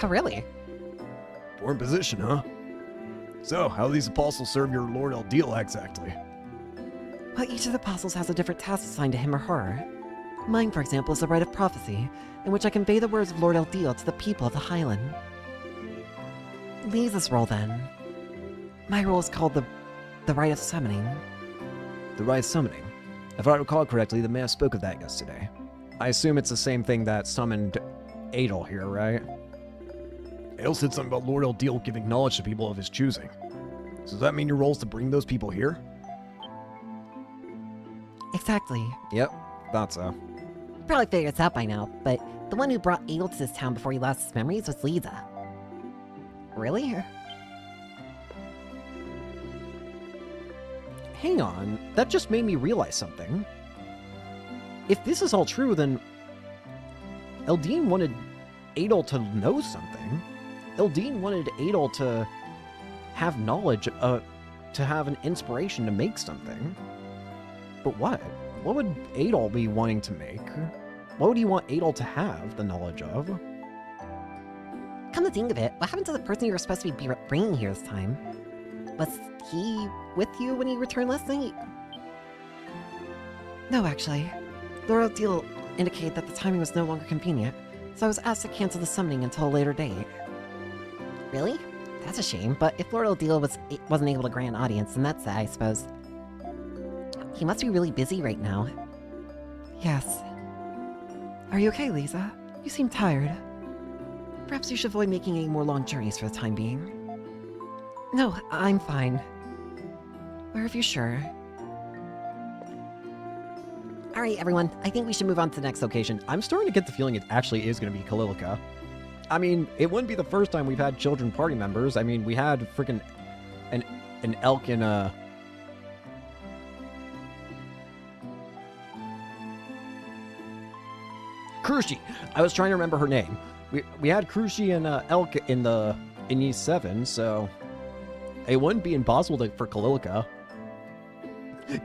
Oh, really? We're in position, huh? So, how do these apostles serve your Lord Eldeal exactly? Well, each of the apostles has a different task assigned to him or her. Mine, for example, is the rite of prophecy, in which I convey the words of Lord Eldeal to the people of the Highland. Lisa's role, then. My role is called the rite of summoning. The rite of summoning. If I recall correctly, the mayor spoke of that yesterday. I assume it's the same thing that summoned Adel here, right? Adel said something about Lord Eldeal giving knowledge to people of his choosing. So does that mean your role is to bring those people here? Exactly. Yep, thought so. You probably figured this out by now, but the one who brought Adel to this town before he lost his memories was Lisa. Really? Hang on, that just made me realize something. If this is all true, then Eldine wanted Adel to know something. Eldine wanted Adel to have knowledge, to have an inspiration to make something. But what? What would Adol be wanting to make? What would he want Adol to have the knowledge of? Come to think of it, what happened to the person you were supposed to be bringing here this time? Was he with you when he returned last night? No, actually. Lord Deal indicated that the timing was no longer convenient, so I was asked to cancel the summoning until a later date. Really? That's a shame, but if Lord Odile wasn't able to grant an audience, then that's that, I suppose. He must be really busy right now. Yes. Are you okay, Lisa? You seem tired. Perhaps you should avoid making any more long journeys for the time being. No, I'm fine. Or if you're sure. Alright, everyone. I think we should move on to the next location. I'm starting to get the feeling it actually is going to be Kalilica. I mean, it wouldn't be the first time we've had children party members. I mean, we had freaking an elk in a... Krushi! I was trying to remember her name. We had Krushi and elk in E7, so it wouldn't be impossible for Kalilica.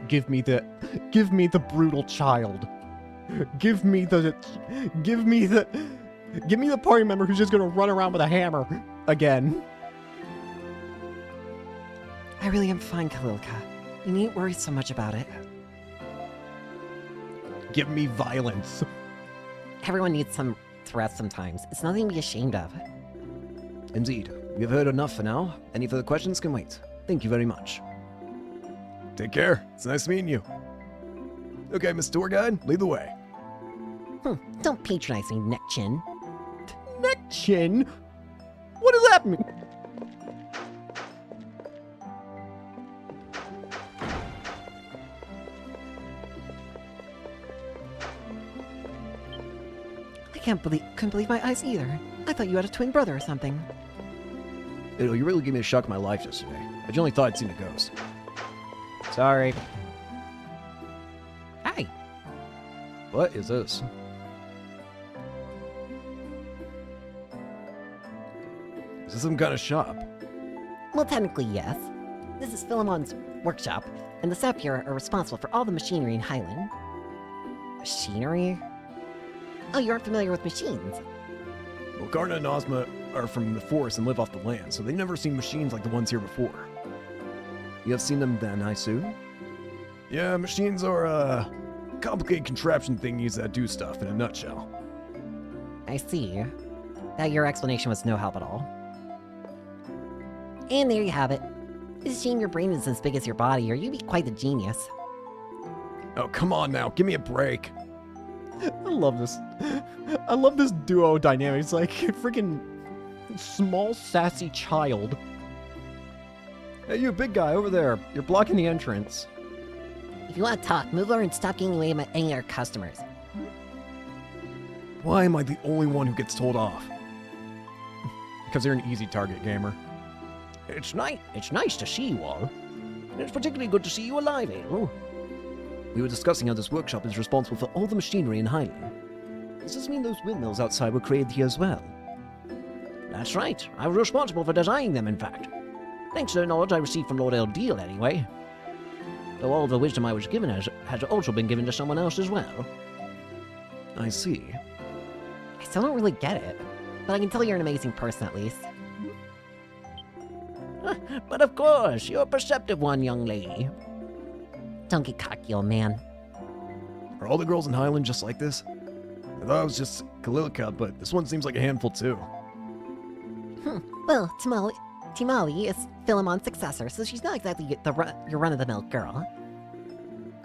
Give me the brutal child. Give me the party member who's just gonna run around with a hammer again. I really am fine, Kalilka. You needn't worry so much about it. Give me violence. Everyone needs some to rest sometimes. It's nothing to be ashamed of. Indeed. We have heard enough for now. Any further questions can wait. Thank you very much. Take care. It's nice meeting you. Okay, Miss Tour Guide, lead the way. Don't patronize me, neck chin. Neck chin? What does that mean? I couldn't believe my eyes either. I thought you had a twin brother or something. You really gave me a shock in my life yesterday. I generally thought I'd seen a ghost. Sorry. Hi. What is this? Is this some kind of shop? Well, technically, yes. This is Philemon's workshop, and the staff here are responsible for all the machinery in Highland. Machinery? Oh, you aren't familiar with machines. Well, Karna and Ozma are from the forest and live off the land, so they've never seen machines like the ones here before. You have seen them then, I assume? Yeah, machines are, complicated contraption thingies that do stuff in a nutshell. I see. That your explanation was no help at all. And there you have it. It's a shame your brain is as big as your body, or you'd be quite the genius. Oh, come on now, give me a break. I love this. I love this duo dynamic. It's like a freaking small, sassy child. Hey, you big guy over there. You're blocking the entrance. If you want to talk, move over and stop getting away with any of our customers. Why am I the only one who gets told off? Because you're an easy target, gamer. It's nice to see you all. It's particularly good to see you alive, Adel. We were discussing how this workshop is responsible for all the machinery in Highland. Does this mean those windmills outside were created here as well? That's right. I was responsible for designing them, in fact. Thanks to the knowledge I received from Lord Eldeal, anyway. Though all the wisdom I was given has also been given to someone else as well. I see. I still don't really get it, but I can tell you're an amazing person at least. But of course, you're a perceptive one, young lady. Don't get cocky, old man. Are all the girls in Highland just like this? I thought it was just Kalilica, but this one seems like a handful too. Well, Timali is Philemon's successor, so she's not exactly your run-of-the-mill girl.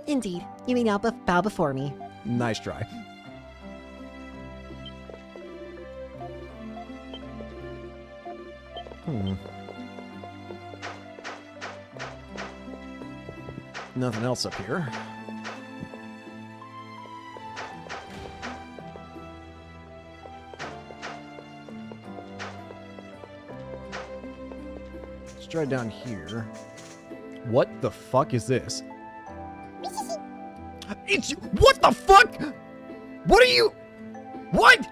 Indeed, you may now bow before me. Nice try. Nothing else up here. Let's try down here. What the fuck is this? It's what the fuck? What are you? What?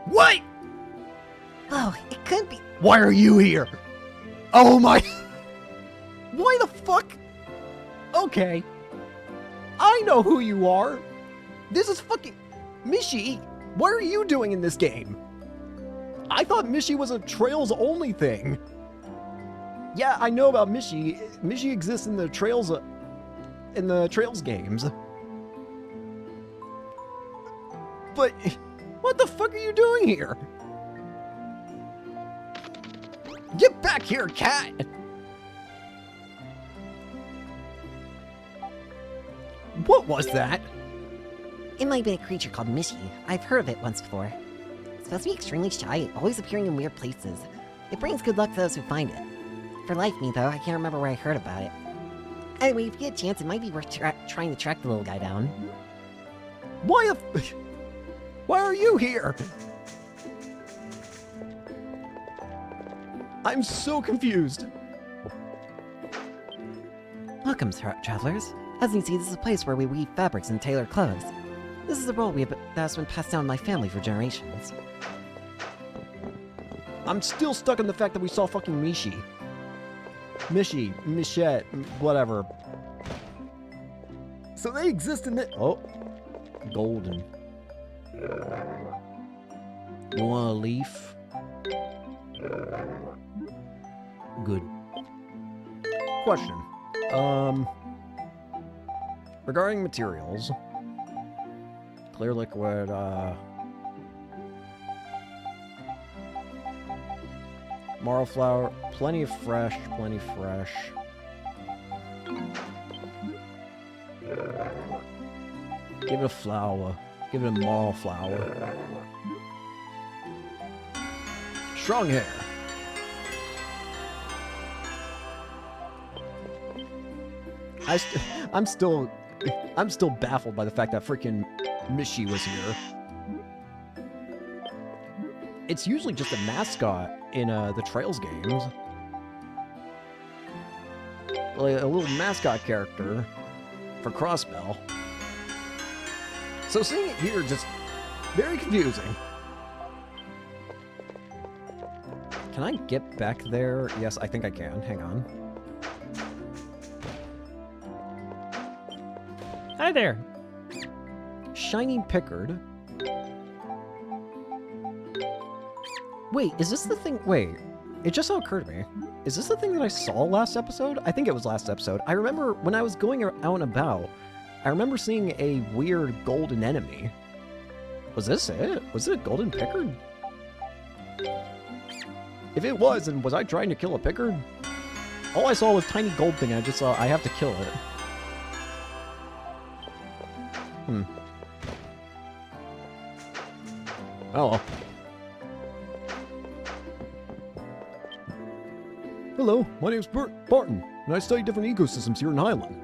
What? Oh, it couldn't be. Why are you here? Oh my. Why the fuck? Okay. I know who you are! This is fucking... Mishi, what are you doing in this game? I thought Mishi was a Trails-only thing. Yeah, I know about Mishi. Mishi exists in the Trails games. But what the fuck are you doing here? Get back here, cat! What was that? It might have been a creature called Mishi. I've heard of it once before. It's supposed to be extremely shy, always appearing in weird places. It brings good luck to those who find it. For life me, though, I can't remember where I heard about it. Anyway, if you get a chance, it might be worth trying to track the little guy down. Why are you here? I'm so confused. Welcome, travelers. As you can see, this is a place where we weave fabrics and tailor clothes. This is a role that has been passed down in my family for generations. I'm still stuck on the fact that we saw fucking Mishi. Michette, whatever. So they exist in the... Oh. Golden. You want a leaf? Good. Question. Regarding materials. Clear liquid, marrow flour, plenty fresh. Give it a flour. Give it a marrow flour. Strong hair. I'm still baffled by the fact that freaking Mishi was here. It's usually just a mascot in the Trails games. Like a little mascot character for Crossbell. So seeing it here just very confusing. Can I get back there? Yes, I think I can. Hang on. Hi there. Shining Pickard. Wait, is this the thing? Wait, it just so occurred to me. Is this the thing that I saw last episode? I think it was last episode. I remember when I was going out and about, I remember seeing a weird golden enemy. Was this it? Was it a golden Pickard? If it was, then was I trying to kill a Pickard? All I saw was tiny gold thing, and I just saw I have to kill it. Oh well. Hello, my name's Barton, and I study different ecosystems here in Highland.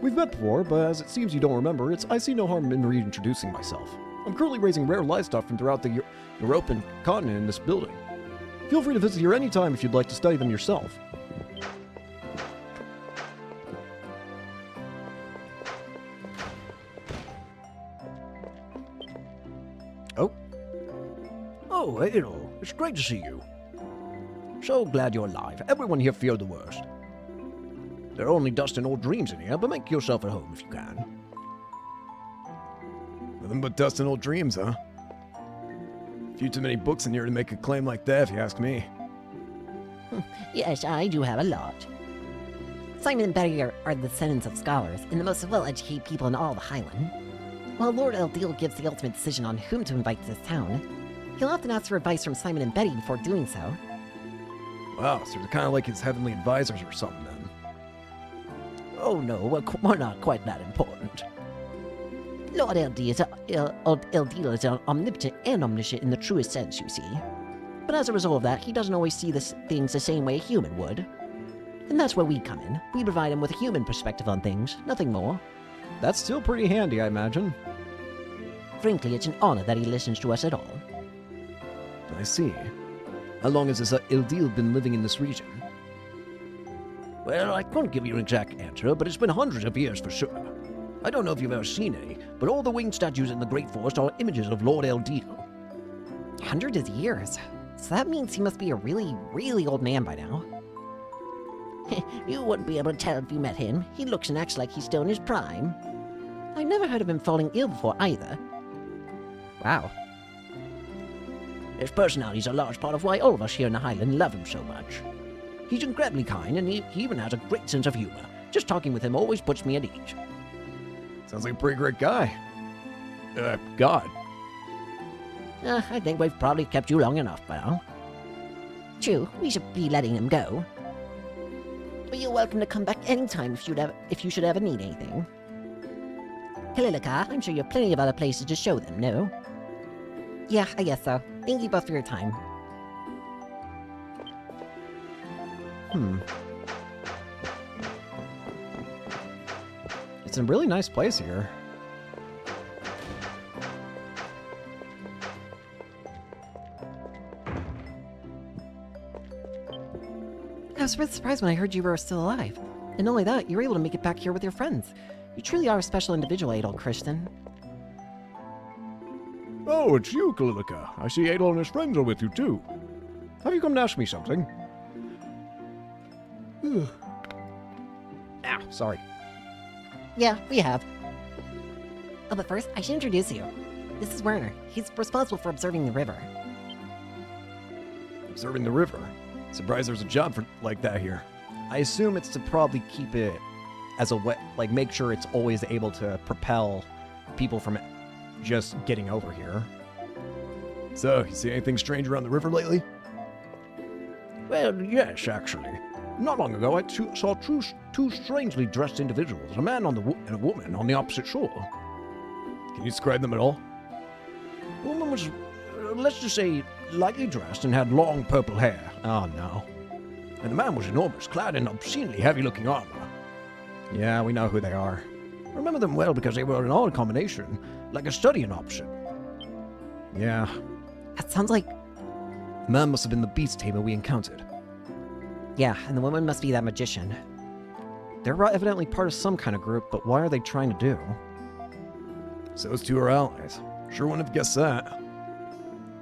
We've met before, but as it seems you don't remember, I see no harm in reintroducing myself. I'm currently raising rare livestock from throughout the European continent in this building. Feel free to visit here anytime if you'd like to study them yourself. Oh, hello. It's great to see you. So glad you're alive. Everyone here feared the worst. There are only dust and old dreams in here, but make yourself at home if you can. Nothing but dust and old dreams, huh? Few too many books in here to make a claim like that, if you ask me. Yes, I do have a lot. Simon and Betty are the descendants of scholars and the most well-educated people in all the Highland. While Lord Eldil gives the ultimate decision on whom to invite to this town, he'll often ask for advice from Simon and Betty before doing so. Wow, so they're kind of like his heavenly advisors or something then. Oh no, we're not quite that important. Lord Eldil is omnipotent and omniscient in the truest sense, you see. But as a result of that, he doesn't always see things the same way a human would. And that's where we come in. We provide him with a human perspective on things, nothing more. That's still pretty handy, I imagine. Frankly, it's an honor that he listens to us at all. I see. How long has this Ildil been living in this region? Well, I couldn't give you an exact answer, but it's been hundreds of years for sure. I don't know if you've ever seen any, but all the winged statues in the Great Forest are images of Lord Eldil. Hundreds of years? So that means he must be a really, really old man by now. You wouldn't be able to tell if you met him. He looks and acts like he's still in his prime. I've never heard of him falling ill before either. Wow. His personality is a large part of why all of us here in the Highland love him so much. He's incredibly kind, and he even has a great sense of humor. Just talking with him always puts me at ease. Sounds like a pretty great guy. God. I think we've probably kept you long enough by now. True, we should be letting him go. But you're welcome to come back anytime if you should ever need anything. Kalilika, I'm sure you have plenty of other places to show them, no? Yeah, I guess so. Thank you both for your time. It's a really nice place here. I was really surprised when I heard you were still alive. And not only that, you were able to make it back here with your friends. You truly are a special individual, Adol Christian. Oh, it's you, Kalilika. I see Adol and his friends are with you, too. Have you come to ask me something? Ah, sorry. Yeah, we have. Oh, but first, I should introduce you. This is Werner. He's responsible for observing the river. Observing the river. Surprised there's a job like that here. I assume it's to probably keep it as a like make sure it's always able to propel people from just getting over here. So, you see anything strange around the river lately? Well, yes, actually. Not long ago, I saw two strangely dressed individuals, a man and a woman, on the opposite shore. Can you describe them at all? The woman was, let's just say, lightly dressed and had long purple hair. Oh no. And the man was enormous, clad in obscenely heavy-looking armor. Yeah, we know who they are. I remember them well because they were an odd combination, like a studying option. Yeah. That sounds like... The man must have been the beast tamer we encountered. Yeah, and the woman must be that magician. They're evidently part of some kind of group, but what are they trying to do? So those two are allies. Sure wouldn't have guessed that.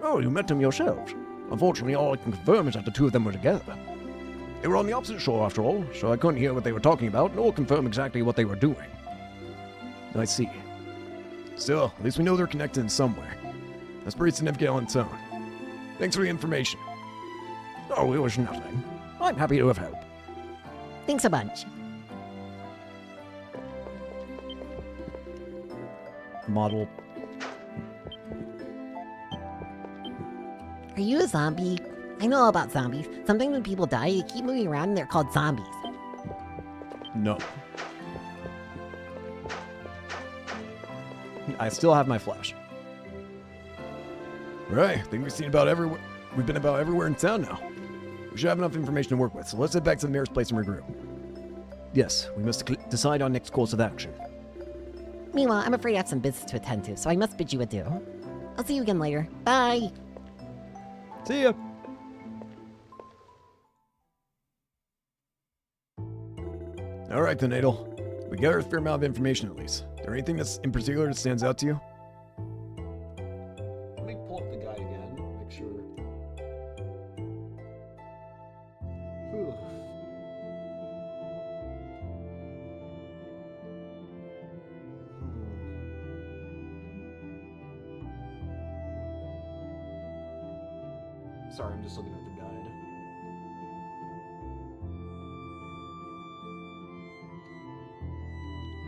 Oh, you met them yourselves. Unfortunately, all I can confirm is that the two of them were together. They were on the opposite shore, after all, so I couldn't hear what they were talking about, nor confirm exactly what they were doing. I see. Still, at least we know they're connected in some way. That's pretty significant on its own. Thanks for the information. Oh, it was nothing. I'm happy to have helped. Thanks a bunch. Model. Are you a zombie? I know all about zombies. Sometimes when people die, they keep moving around and they're called zombies. No. I still have my flash. Right, I think we've been about everywhere in town now. We should have enough information to work with, so let's head back to the mayor's place and regroup. Yes, we must decide our next course of action. Meanwhile, I'm afraid I have some business to attend to, so I must bid you adieu. I'll see you again later. Bye! See ya! Alright then, Adol. We gathered a fair amount of information at least. Is there anything that's in particular that stands out to you? Let me pull up the guide again, make sure. Sorry, I'm just looking at the guide.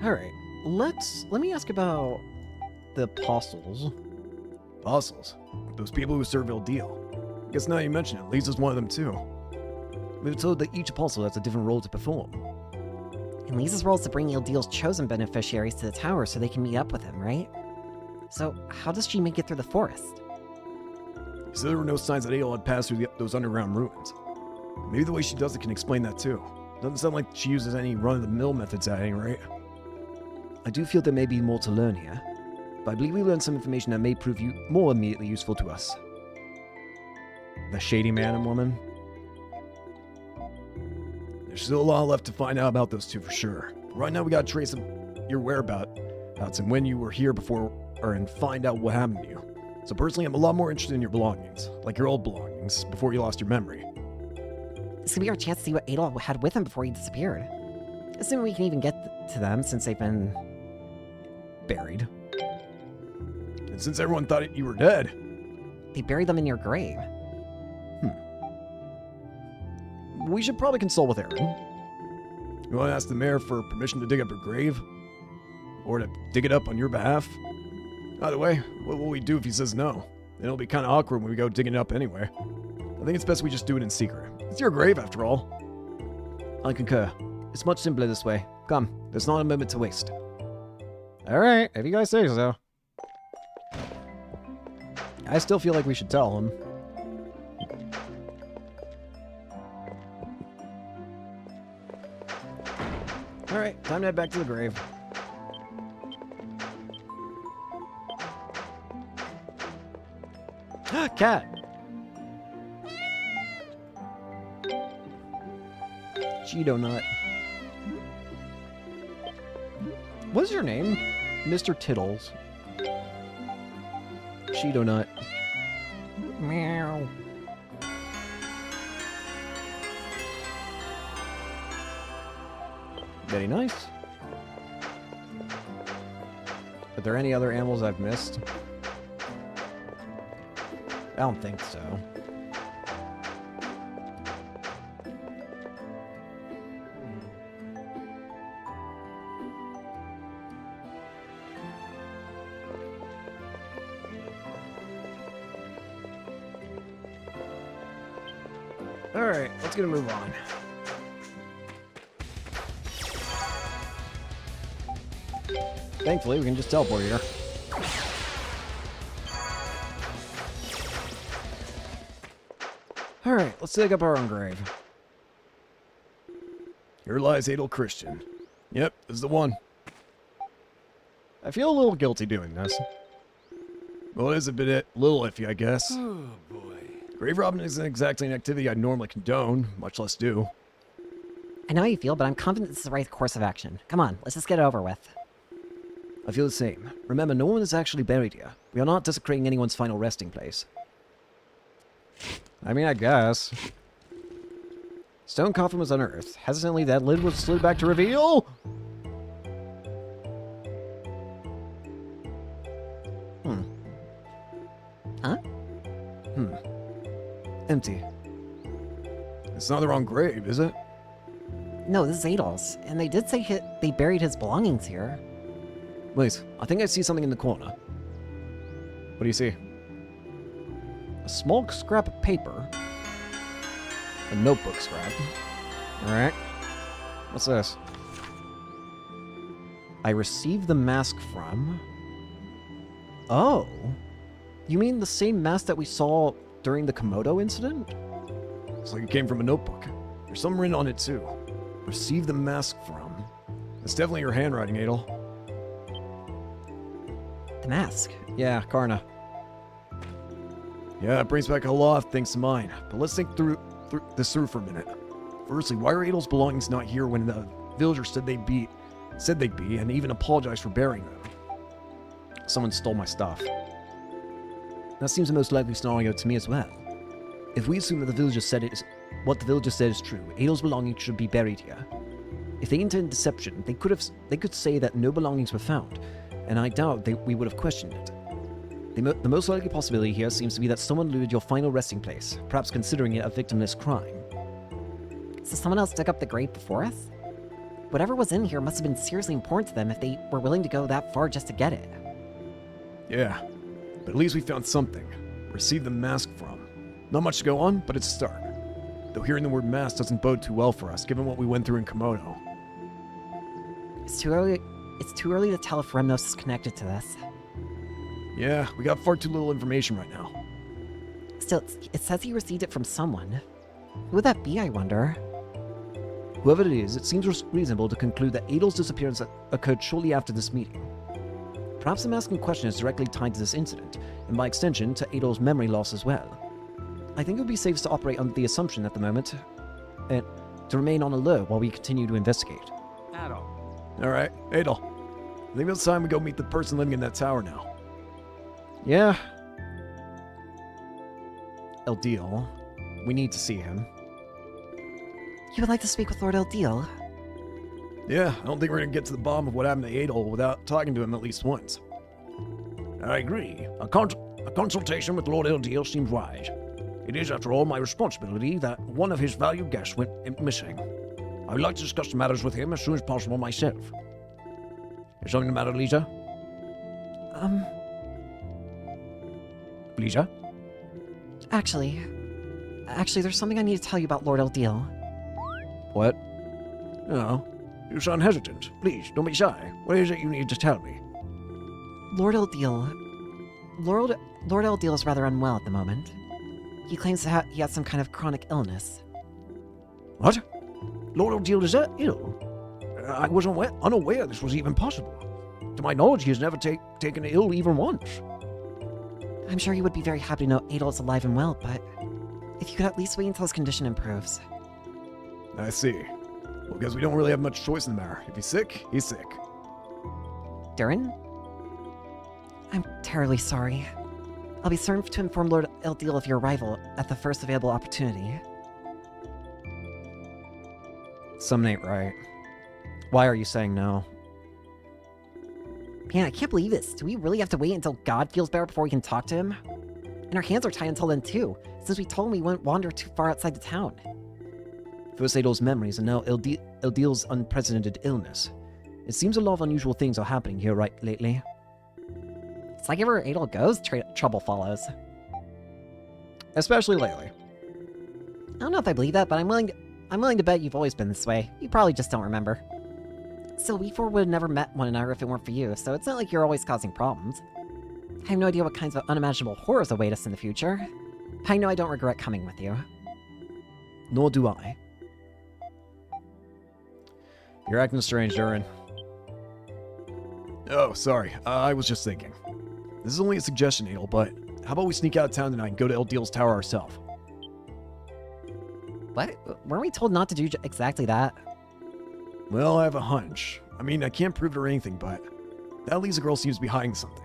Alright, let me ask about the apostles. Apostles? Those people who serve Deal. Guess now you mention it, Lisa's one of them too. We were told that each apostle has a different role to perform. And Lisa's role is to bring Ildil's chosen beneficiaries to the tower so they can meet up with him, right? So, how does she make it through the forest? You said there were no signs that Adol had passed through those underground ruins. Maybe the way she does it can explain that too. Doesn't sound like she uses any run-of-the-mill methods at any rate. I do feel there may be more to learn here, but I believe we learned some information that may prove more immediately useful to us. The shady man and woman? There's still a lot left to find out about those two for sure. Right now we gotta trace your whereabouts and when you were here before, and find out what happened to you. So personally, I'm a lot more interested in your belongings, like your old belongings, before you lost your memory. This could be our chance to see what Adol had with him before he disappeared. Assuming we can even get to them, since they've been buried? And since everyone thought you were dead, They buried them in your grave. We should probably consult with Aaron. you want to ask the mayor for permission to dig up your grave? Or to dig it up on your behalf? By the way, what will we do if he says no? It'll be kind of awkward when we go digging it up anyway. I think it's best we just do it in secret. It's your grave, after all. I concur. It's much simpler this way. Come, there's not a moment to waste. Alright, if you guys say so. I still feel like we should tell him. Alright, time to head back to the grave. Cat! Cheeto Nut. What's your name? Mr. Tittles. Cheeto Nut. Meow. Very nice. Are there any other animals I've missed? I don't think so. Alright, let's get a move on. Thankfully, we can just teleport here. Alright, let's dig up our own grave. Here lies Adel Christian. Yep, this is the one. I feel a little guilty doing this. Well, it is a bit little iffy, I guess. Oh, boy. Grave robbing isn't exactly an activity I'd normally condone, much less do. I know how you feel, but I'm confident this is the right course of action. Come on, let's just get it over with. I feel the same. Remember, no one is actually buried here. We are not desecrating anyone's final resting place. I mean, I guess. Stone coffin was unearthed. Hesitantly, that lid was slid back to reveal. Huh? Empty. It's not the wrong grave, is it? No, this is Adol's, and they did say they buried his belongings here. Wait, I think I see something in the corner. What do you see? A small scrap of paper. A notebook scrap. Alright. What's this? I received the mask from... Oh. You mean the same mask that we saw during the Komodo incident? It's like it came from a notebook. There's something written on it, too. Receive the mask from. It's definitely your handwriting, Adel. The mask. Yeah, Karna. Yeah, it brings back a lot of things to mind. But let's think this through for a minute. Firstly, why are Adel's belongings not here when the villagers said they'd be, and even apologized for burying them? Someone stole my stuff. That seems the most likely scenario to me as well. If we assume that what the villagers said is true, Adel's belongings should be buried here. If they intend deception, they could say that no belongings were found, and I doubt we would have questioned it. The most likely possibility here seems to be that someone looted your final resting place, perhaps considering it a victimless crime. So someone else dug up the grave before us? Whatever was in here must have been seriously important to them if they were willing to go that far just to get it. Yeah, but at least we found something. Received the mask from. Not much to go on, but it's a start. Though hearing the word mask doesn't bode too well for us, given what we went through in Komodo. It's too early to tell if Remnos is connected to this. Yeah, we got far too little information right now. Still, it says he received it from someone. Who would that be, I wonder? Whoever it is, it seems reasonable to conclude that Adel's disappearance occurred shortly after this meeting. Perhaps the mask in question is directly tied to this incident, and by extension, to Adel's memory loss as well. I think it would be safest to operate under the assumption at the moment, and to remain on alert while we continue to investigate. Alright, Adel. I think it's time we go meet the person living in that tower now. Yeah. Eldeal. We need to see him. You would like to speak with Lord Eldeal? Yeah, I don't think we're gonna get to the bottom of what happened to Adol without talking to him at least once. I agree. A consultation with Lord Eldeal seems wise. It is, after all, my responsibility that one of his valued guests went missing. I would like to discuss the matters with him as soon as possible myself. Is something the matter, Lisa? Lisa? Actually, there's something I need to tell you about Lord Eldeal. What? No. You sound hesitant. Please, don't be shy. What is it you need to tell me? Lord Eldeal is rather unwell at the moment. He claims that he has some kind of chronic illness. What? Lord Eldeal is ill? I was unaware this was even possible. To my knowledge, he has never taken ill even once. I'm sure he would be very happy to know Adol is alive and well, but if you could at least wait until his condition improves. I see. Well, because we don't really have much choice in the matter. If he's sick, he's sick. Durin? I'm terribly sorry. I'll be certain to inform Lord Eldeal of your arrival at the first available opportunity. Something ain't right. Why are you saying no? Man, I can't believe this. Do we really have to wait until God feels better before we can talk to him? And our hands are tied until then too, since we told him we wouldn't wander too far outside the town. First Adol's memories and now Eldeal's unprecedented illness. It seems a lot of unusual things are happening here lately. It's like everywhere Adol goes, trouble follows. Especially lately. I don't know if I believe that, but I'm willing to bet you've always been this way. You probably just don't remember. Still, we four would have never met one another if it weren't for you, so it's not like you're always causing problems. I have no idea what kinds of unimaginable horrors await us in the future. I know I don't regret coming with you. Nor do I. You're acting strange, Durin. Oh, sorry. I was just thinking. This is only a suggestion, Adol, but how about we sneak out of town tonight and go to Eldeal's tower ourselves? What? Weren't we told not to do exactly that? Well, I have a hunch. I mean, I can't prove it or anything, but that Lisa girl seems to be hiding something.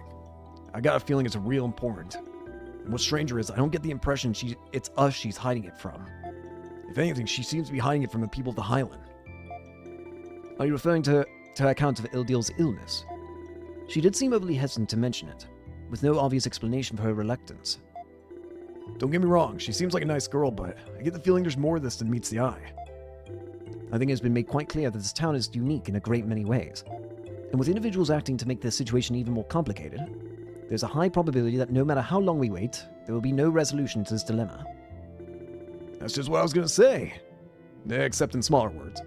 I got a feeling it's real important. And what's stranger is I don't get the impression it's us she's hiding it from. If anything, she seems to be hiding it from the people of the Highland. Are you referring to her account of Eldeal's illness? She did seem overly hesitant to mention it, with no obvious explanation for her reluctance. Don't get me wrong, she seems like a nice girl, but I get the feeling there's more of this than meets the eye. I think it has been made quite clear that this town is unique in a great many ways. And with individuals acting to make the situation even more complicated, there's a high probability that no matter how long we wait, there will be no resolution to this dilemma. That's just what I was gonna say. Except in smaller words.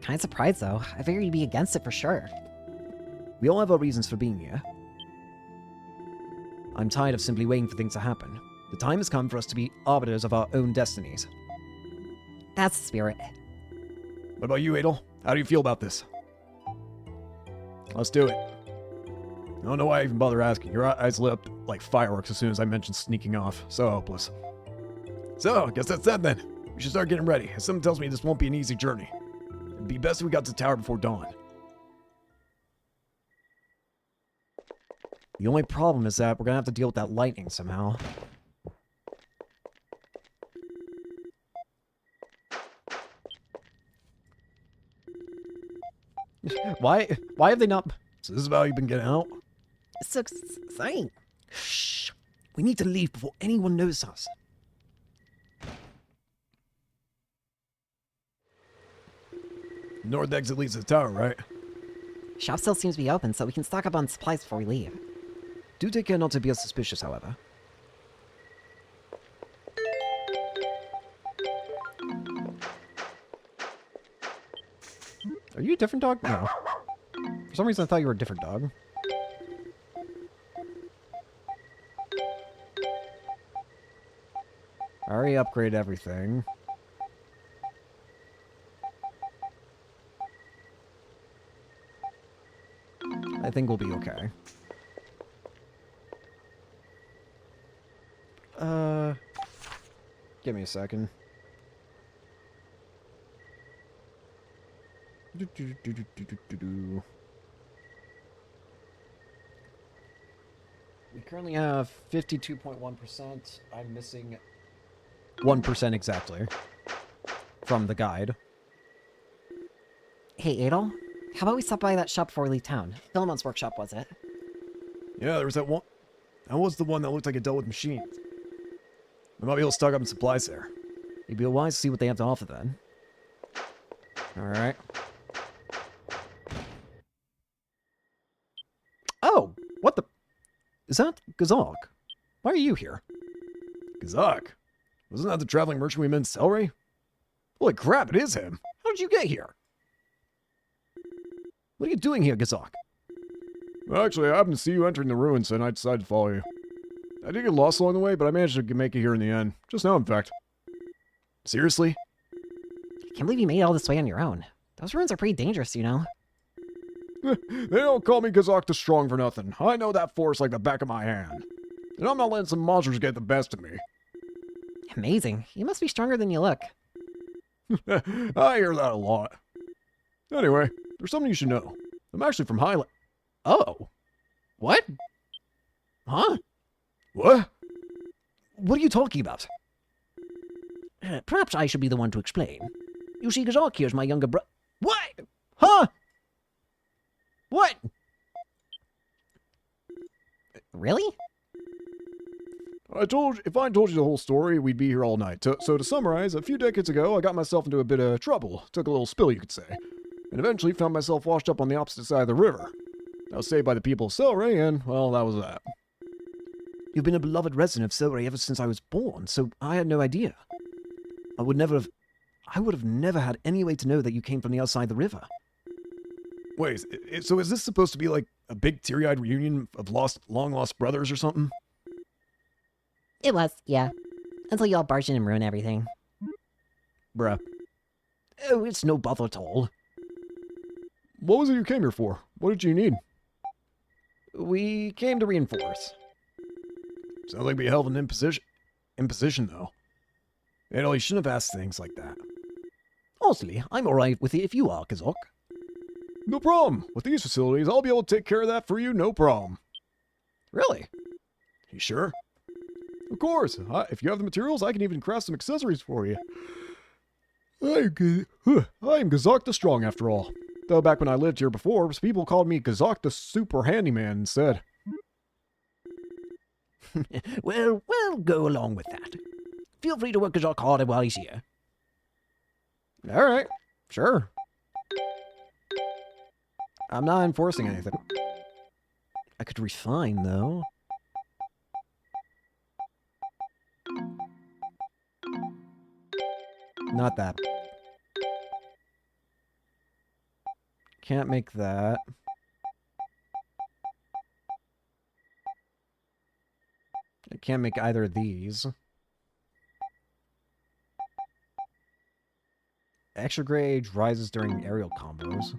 Kinda surprised though. I figured you'd be against it for sure. We all have our reasons for being here. I'm tired of simply waiting for things to happen. The time has come for us to be arbiters of our own destinies. That's the spirit. What about you, Adol? How do you feel about this? Let's do it. I don't know why I even bother asking. Your eyes lit up like fireworks as soon as I mentioned sneaking off. So hopeless. So, I guess that's that then. We should start getting ready. Something tells me this won't be an easy journey. It'd be best if we got to the tower before dawn. The only problem is that we're gonna have to deal with that lightning somehow. Why have they not... So this is how you've been getting out? It's so exciting. Shh! We need to leave before anyone knows us. North exit leads to the tower, right? Shop still seems to be open, so we can stock up on supplies before we leave. Do take care not to be suspicious, however. Are you a different dog? No. For some reason I thought you were a different dog. I already upgraded everything. I think we'll be okay. Give me a second. We currently have 52.1%. I'm missing 1% exactly from the guide. Hey, Adel, how about we stop by that shop before we leave town? Philemon's workshop, was it? Yeah, there was that one. That was the one that looked like it dealt with machines. We might be able to stock up on supplies there. It'd be wise to see what they have to offer then. Alright. Oh! What the... Is that Gazok? Why are you here? Gazak? Wasn't that the traveling merchant we met in Celery? Holy crap, it is him! How did you get here? What are you doing here, Gazok? Actually, I happened to see you entering the ruins, and I decided to follow you. I did get lost along the way, but I managed to make it here in the end. Just now, in fact. Seriously? I can't believe you made it all this way on your own. Those ruins are pretty dangerous, you know. They don't call me Gazak the Strong for nothing. I know that forest like the back of my hand. And I'm not letting some monsters get the best of me. Amazing. You must be stronger than you look. I hear that a lot. Anyway, there's something you should know. I'm actually from Highland. Oh. What? Huh? What? What are you talking about? Perhaps I should be the one to explain. You see, Gazok here's my younger brother. What? Huh? What? Really? If I told you the whole story, we'd be here all night. So to summarize, a few decades ago, I got myself into a bit of trouble. Took a little spill, you could say. And eventually found myself washed up on the opposite side of the river. I was saved by the people of Celery, and, well, that was that. You've been a beloved resident of Celery ever since I was born, so I had no idea. I would have never had any way to know that you came from the other side of the river. Wait, so is this supposed to be like a big teary-eyed reunion of long-lost brothers or something? It was, yeah. Until y'all barged in and ruined everything. Bruh. Oh, it's no bother at all. What was it you came here for? What did you need? We came to reinforce. Sounds like be a hell of an imposition, though. You shouldn't have asked things like that. Honestly, I'm alright with it if you are, Gazok. No problem. With these facilities, I'll be able to take care of that for you, no problem. Really? You sure? Of course. If you have the materials, I can even craft some accessories for you. I'm Gazak the Strong, after all. Though back when I lived here before, people called me Gazak the Super Handyman instead. Well, we'll go along with that. Feel free to work Gazok harder while he's here. Alright. Sure. I'm not enforcing anything. I could refine, though. Not that. Can't make that. I can't make either of these. Extra grade rises during aerial combos.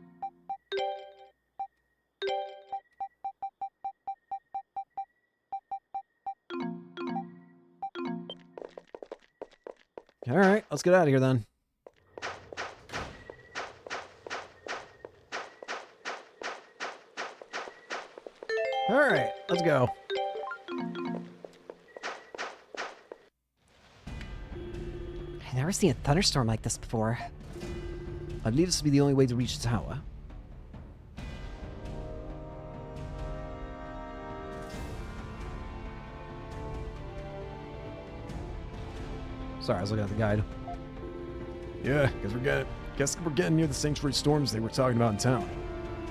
Alright, let's get out of here then. Alright, let's go. I've never seen a thunderstorm like this before. I believe this to be the only way to reach the tower. Sorry, I was looking at the guide. Yeah, guess we're getting near the sanctuary storms they were talking about in town.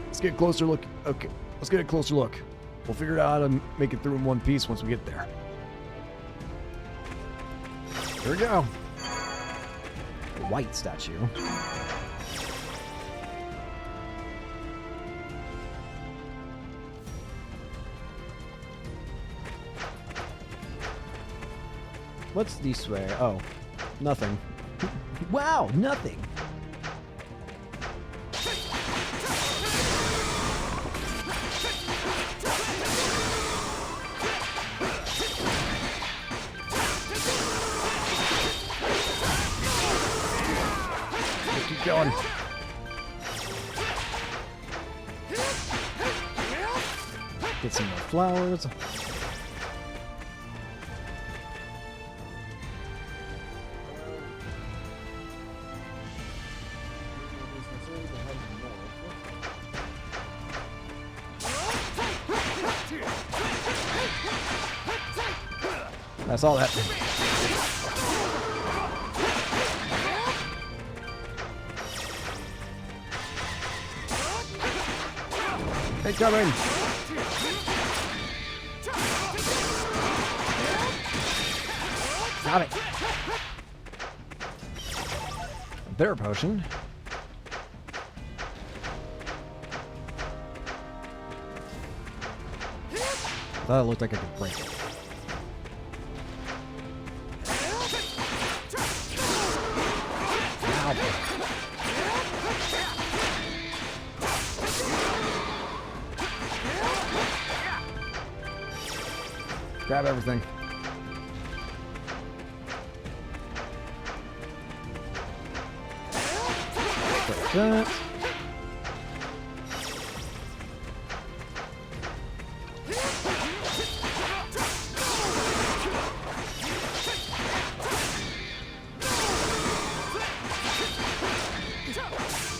Let's get a closer look. Okay, let's get a closer look. We'll figure out how to make it through in one piece once we get there. Here we go. The white statue. What's this way? Oh, nothing. Wow, nothing. Keep going. Get some more flowers. I saw that. Hey, coming! Got it. A bitter potion. Thought it looked like I could break it. Ow. Grab everything. Take that.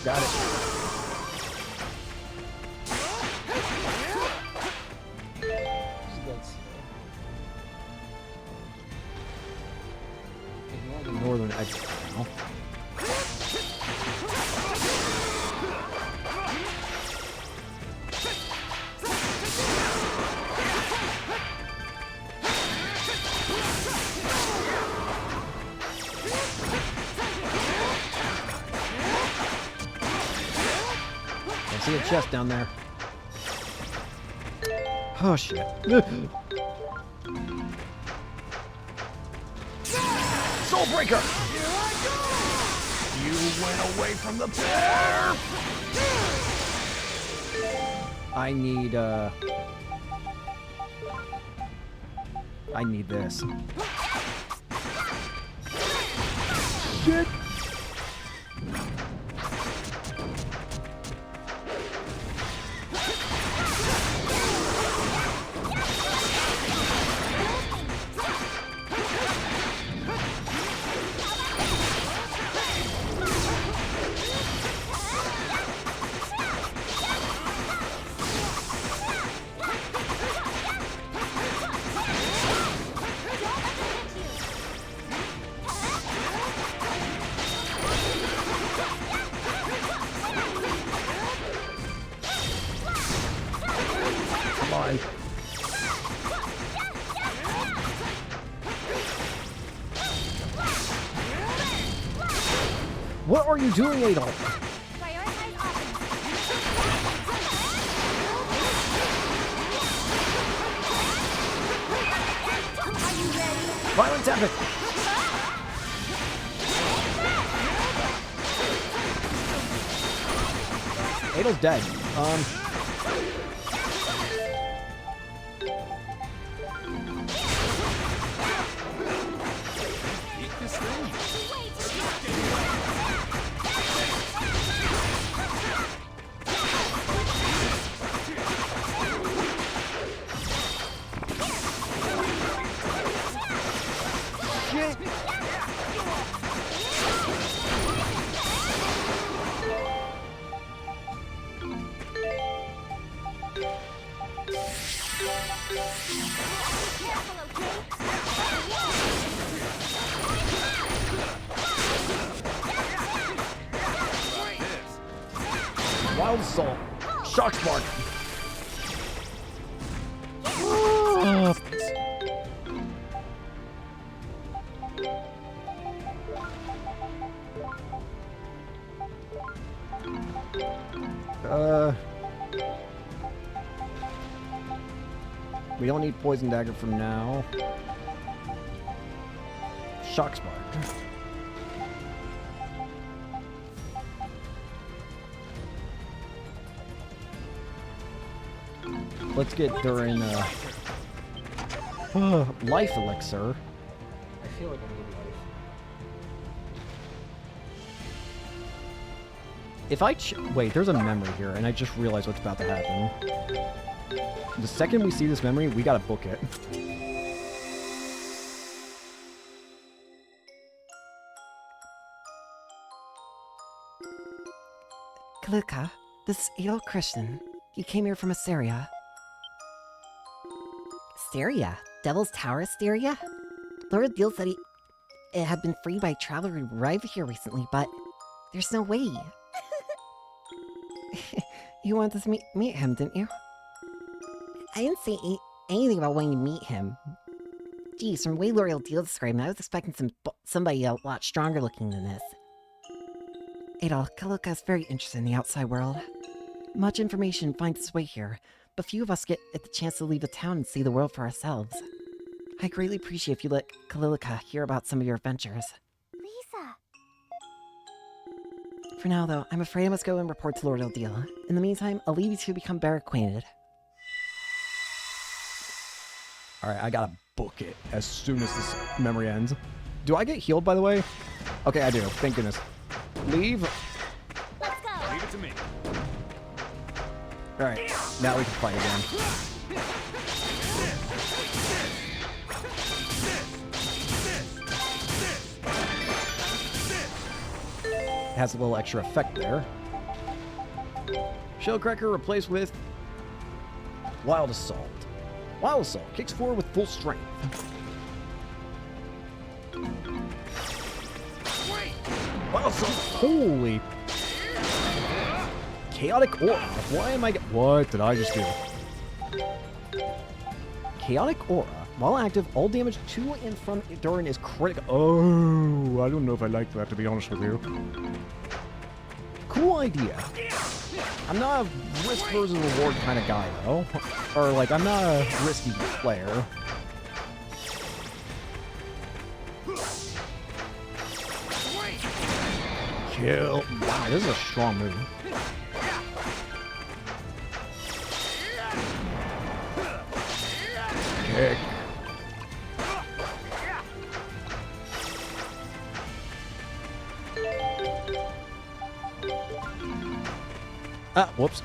Got it. Ignore the northern exit now. I see a chest down there. Oh shit. Soul Breaker! You went away from the bear! I need this. Shit! Come on. What are you doing, Adol? Violent epic! Adol's dead. Wild Assault. Shock Spark. We don't need Poison Dagger for now. Shock Spark. Let's get during Life Elixir. I feel like I need life. If I wait, there's a memory here, and I just realized what's about to happen. The second we see this memory, we gotta book it. Kaluka, this is Adol Christian. You came here from Asteria. Asteria? Devil's Tower Asteria? Lord Deal said it had been freed by a traveler who arrived here recently, but there's no way. You wanted to meet him, didn't you? I didn't say anything about wanting to meet him. Geez, from the way L'Oreal Deal described him, I was expecting somebody a lot stronger looking than this. Adol, Kalilka is very interested in the outside world. Much information finds its way here, but few of us get the chance to leave the town and see the world for ourselves. I greatly appreciate if you let Kalilka hear about some of your adventures. Lisa. For now, though, I'm afraid I must go and report to Lord Deal. In the meantime, I'll leave you two to become better acquainted. Alright, I gotta book it as soon as this memory ends. Do I get healed, by the way? Okay, I do. Thank goodness. Leave. Let's go. Leave it to me. Alright, now we can fight again. It has a little extra effect there. Shellcracker replaced with Wild Assault. Wild Assault kicks forward with full strength. Wild Assault! Holy! Chaotic Aura. Why am I what did I just do? Chaotic Aura. While active, all damage to and from Durin is critical. Oh, I don't know if I like that, to be honest with you. Cool idea. I'm not a risk versus reward kind of guy, though. Or, like, I'm not a risky player. Kill. Wow, this is a strong move. Kick. Ah, whoops.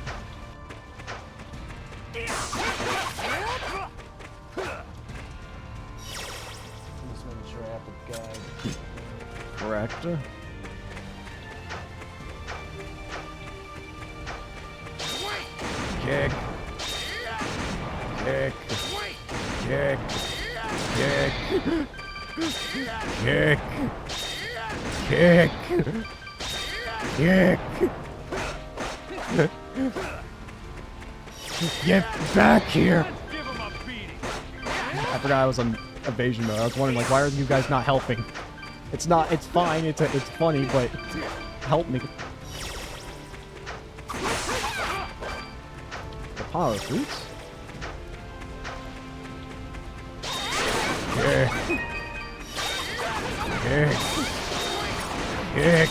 Just making sure I have the guide. Correct. Kick. Kick. Kick. Kick. Kick. Kick. Kick. Get back here! Give him a beating. I forgot I was on evasion mode. I was wondering, like, why are you guys not helping? It's not, it's fine, it's funny, but help me. The power of roots? Kick. Kick. Kick.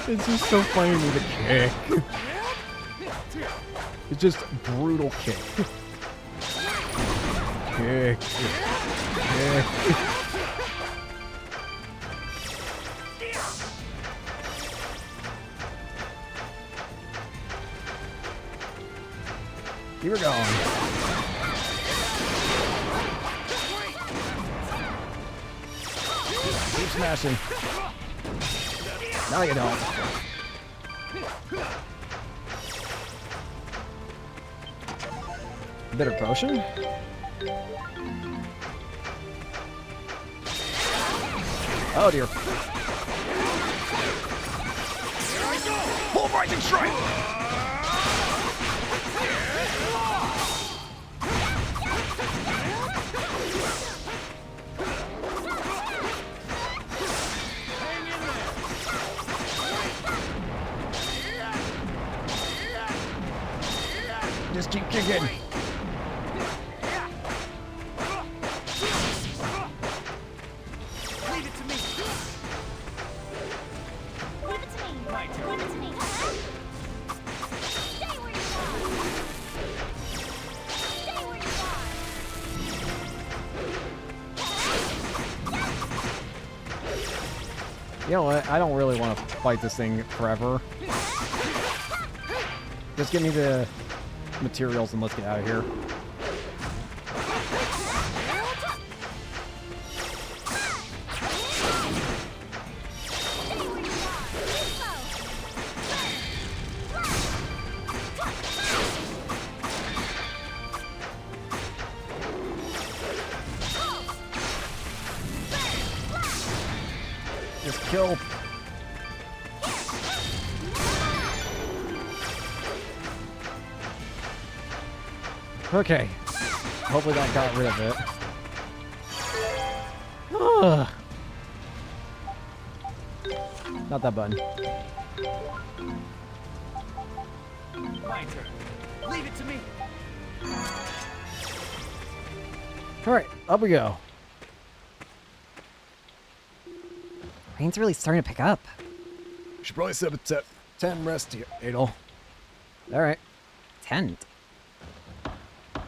It's just so funny to me, the kick. It's just brutal kick. Kick. Kick. Keep her going. Keep smashing. No, you don't. Bitter potion. Oh dear. Pulverizing strike. Just keep kicking. Leave it to me. Leave it to me. Leave it to me. Stay where you are. Stay where you are. You know what? I don't really want to fight this thing forever. Just give me the materials and let's get out of here. Just kill. Okay. Hopefully that got rid of it. Ugh. Not that button. My turn. Leave it to me. Alright, up we go. Rain's really starting to pick up. We should probably set a 10 rest here, Adol. Alright. Tent.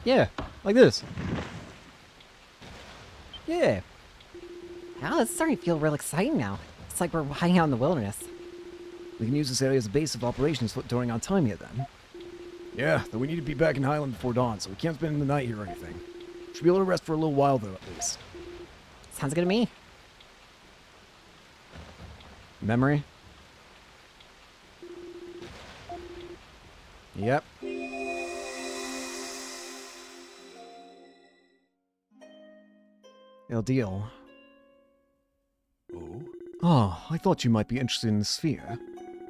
Yeah, like this. Yeah. Wow, it's starting to feel real exciting now. It's like we're hiding out in the wilderness. We can use this area as a base of operations during our time here then. Yeah, though we need to be back in Highland before dawn, so we can't spend the night here or anything. Should be able to rest for a little while, though, at least. Sounds good to me. Memory. Yep. El deal. Oh? Ah, I thought you might be interested in the sphere.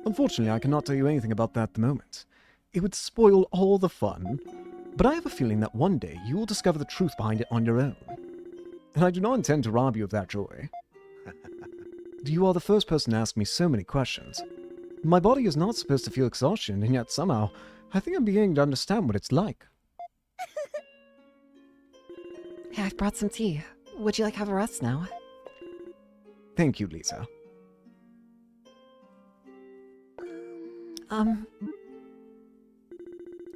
Unfortunately, I cannot tell you anything about that at the moment. It would spoil all the fun. But I have a feeling that one day you will discover the truth behind it on your own. And I do not intend to rob you of that joy. You are the first person to ask me so many questions. My body is not supposed to feel exhaustion, and yet somehow, I think I'm beginning to understand what it's like. Yeah, I've brought some tea. Would you like to have a rest now? Thank you, Lisa. Can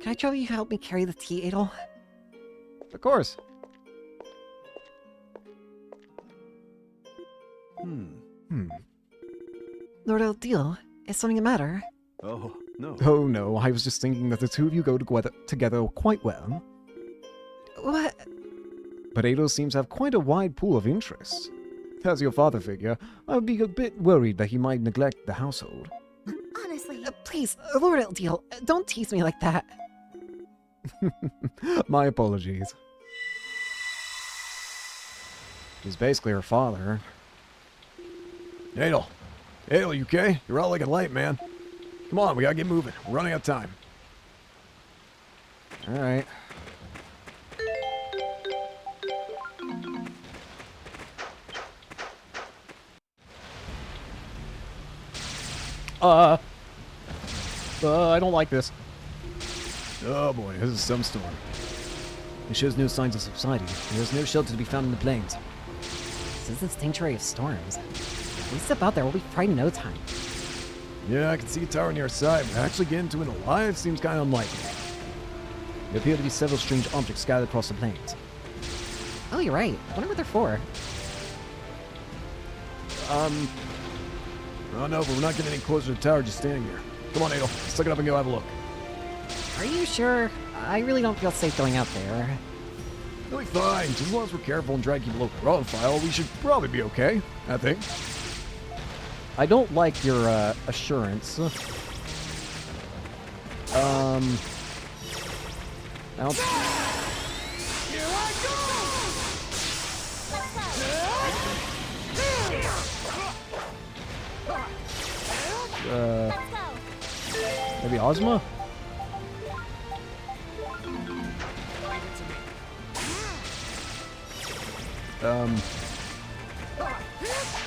I trouble you to help me carry the tea, Adol? Of course. Lord Eldil, is something the matter? Oh, no. Oh no, I was just thinking that the two of you go together quite well. What? But Adol seems to have quite a wide pool of interests. As your father figure, I would be a bit worried that he might neglect the household. Honestly, Please, Lord Eldil, don't tease me like that. My apologies. He's basically her father. Adel. Adel, you okay? You're out like a light, man. Come on, we gotta get moving. We're running out of time. Alright. I don't like this. Oh boy, this is some storm. It shows no signs of subsiding. There's no shelter to be found in the plains. This is the sanctuary of storms. If we step out there, we'll be frightened in no time. Yeah, I can see a tower near our side, but actually getting to it alive seems kind of unlikely. There appear to be several strange objects scattered across the plains. Oh, you're right. I wonder what they're for. Oh no, but we're not getting any closer to the tower just standing here. Come on, Adel. Let's look it up and go have a look. Are you sure? I really don't feel safe going out there. Really fine. Just as long as we're careful and try to keep a low profile, we should probably be okay, I think. I don't like your assurance. I don't... Maybe Ozma?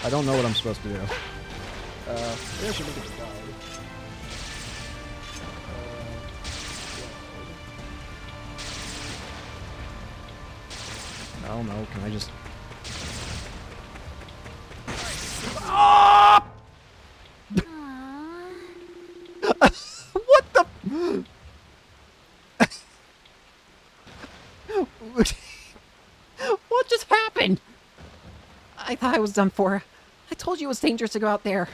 I don't know what I'm supposed to do. Maybe I should make it fly. I don't know, can I just... What the... What just happened? I thought I was done for. I told you it was dangerous to go out there.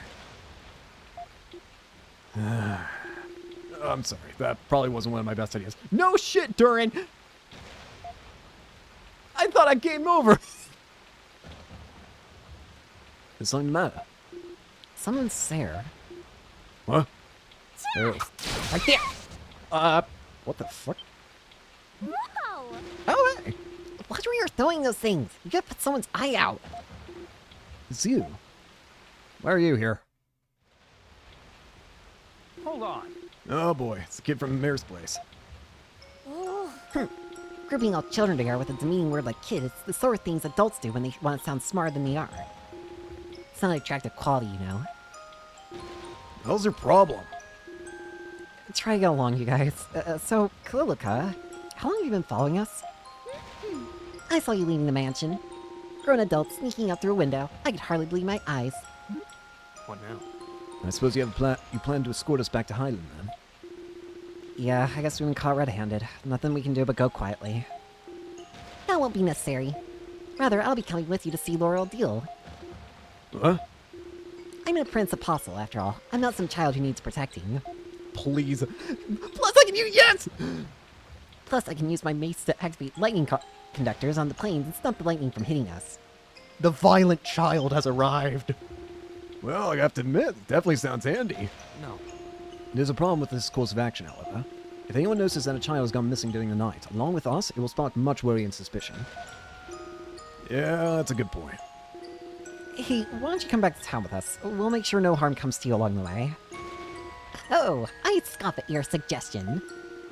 I'm sorry. That probably wasn't one of my best ideas. No shit, Durin! I thought I game over! There's something the matter. Someone's there. What? Oh. Right there! What the fuck? Whoa! Oh, hey! Watch where you're throwing those things. You gotta put someone's eye out. It's you. Why are you here? Hold on. Oh boy, it's the kid from the mayor's place. Grouping all children together with a demeaning word like kid, it's the sort of things adults do when they want to sound smarter than they are. It's not an attractive quality, you know. How's your problem? Try to get along, you guys. So, Kalilika, how long have you been following us? I saw you leaving the mansion. Grown adults sneaking out through a window. I could hardly believe my eyes. What now? I suppose you have you plan to escort us back to Highland, then? Yeah, I guess we've been caught red-handed. Nothing we can do but go quietly. That won't be necessary. Rather, I'll be coming with you to see Laurel Deal. What? I'm a prince apostle, after all. I'm not some child who needs protecting. Please. Plus I can use yes! Plus, I can use my mace to activate lightning conductors on the planes and stop the lightning from hitting us. The violent child has arrived. Well, I have to admit, it definitely sounds handy. No. There's a problem with this course of action, however. If anyone notices that a child has gone missing during the night, along with us, it will spark much worry and suspicion. Yeah, that's a good point. Hey, why don't you come back to town with us? We'll make sure no harm comes to you along the way. Oh, I'd scoff at your suggestion.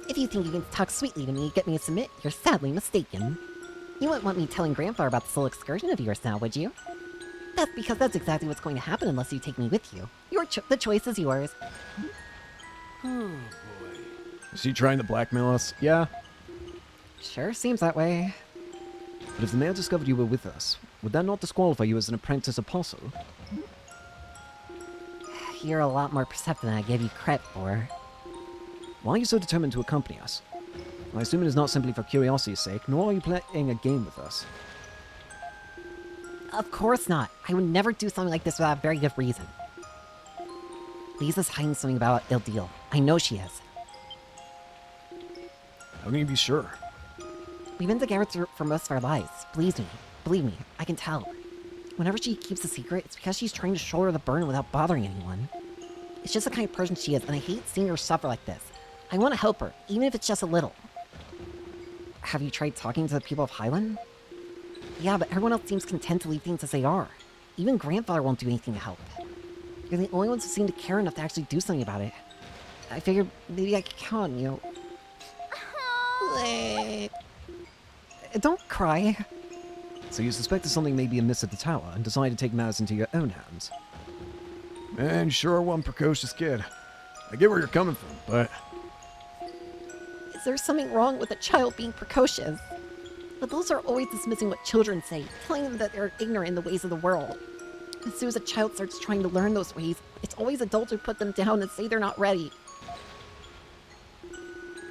If you think you can talk sweetly to me and get me to submit, you're sadly mistaken. You wouldn't want me telling Grandfather about this little excursion of yours now, would you? That's because that's exactly what's going to happen unless you take me with you. The choice is yours. Oh boy. Is she trying to blackmail us? Yeah. Sure seems that way. But if the mayor discovered you were with us, would that not disqualify you as an apprentice apostle? You're a lot more perceptive than I gave you credit for. Why are you so determined to accompany us? I assume it is not simply for curiosity's sake, nor are you playing a game with us. Of course not. I would never do something like this without a very good reason. Lisa's hiding something about Il Deal. I know she is. How can you be sure? We've been together for most of our lives. Believe me, I can tell. Whenever she keeps a secret, it's because she's trying to shoulder the burden without bothering anyone. It's just the kind of person she is, and I hate seeing her suffer like this. I want to help her, even if it's just a little. Have you tried talking to the people of Highland? Yeah, but everyone else seems content to leave things as they are. Even Grandfather won't do anything to help. You're the only ones who seem to care enough to actually do something about it. I figured maybe I could count on you. Don't cry. So you suspected something may be amiss at the tower and decided to take matters into your own hands. Man, you sure are one precocious kid. I get where you're coming from, but... Is there something wrong with a child being precocious? Adults are always dismissing what children say, telling them that they're ignorant in the ways of the world. As soon as a child starts trying to learn those ways, it's always adults who put them down and say they're not ready.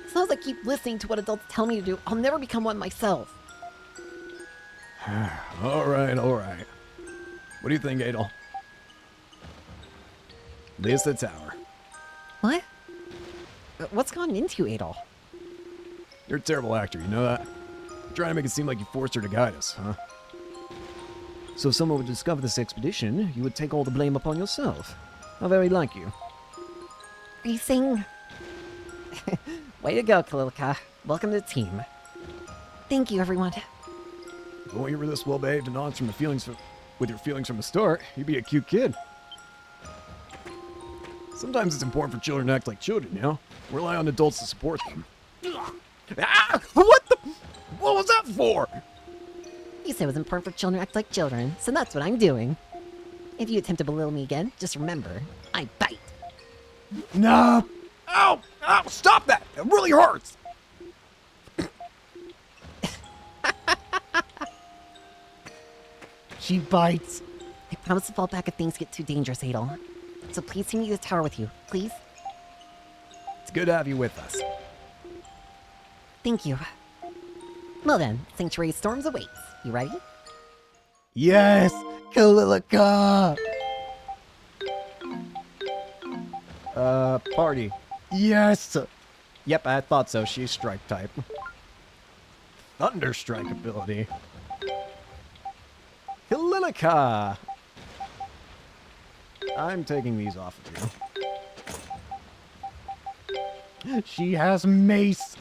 As long as I keep listening to what adults tell me to do, I'll never become one myself. Alright. What do you think, Adol? Leave the tower. What? What's gone into you, Adol? You're a terrible actor, you know that? You're trying to make it seem like you forced her to guide us, huh? So if someone would discover this expedition, you would take all the blame upon yourself. How very like you. Are you saying... Way to go, Kalilika. Welcome to the team. Thank you, everyone. If only you were this well-behaved and honest with your feelings from the start, you'd be a cute kid. Sometimes it's important for children to act like children, you know? Rely on adults to support them. Ah! What the... What was that for? You said it was important for children to act like children, so that's what I'm doing. If you attempt to belittle me again, just remember, I bite. No! Ow! Ow! Stop that! It really hurts! She bites. I promise to fall back if things get too dangerous, Adol. So please take me to the tower with you, please? It's good to have you with us. Thank you. Well then, Sanctuary Storms awaits. You ready? Yes! Kalilika! Party. Yes! Yep, I thought so. She's strike type. Thunder strike ability. Hililica! I'm taking these off of you. She has mace!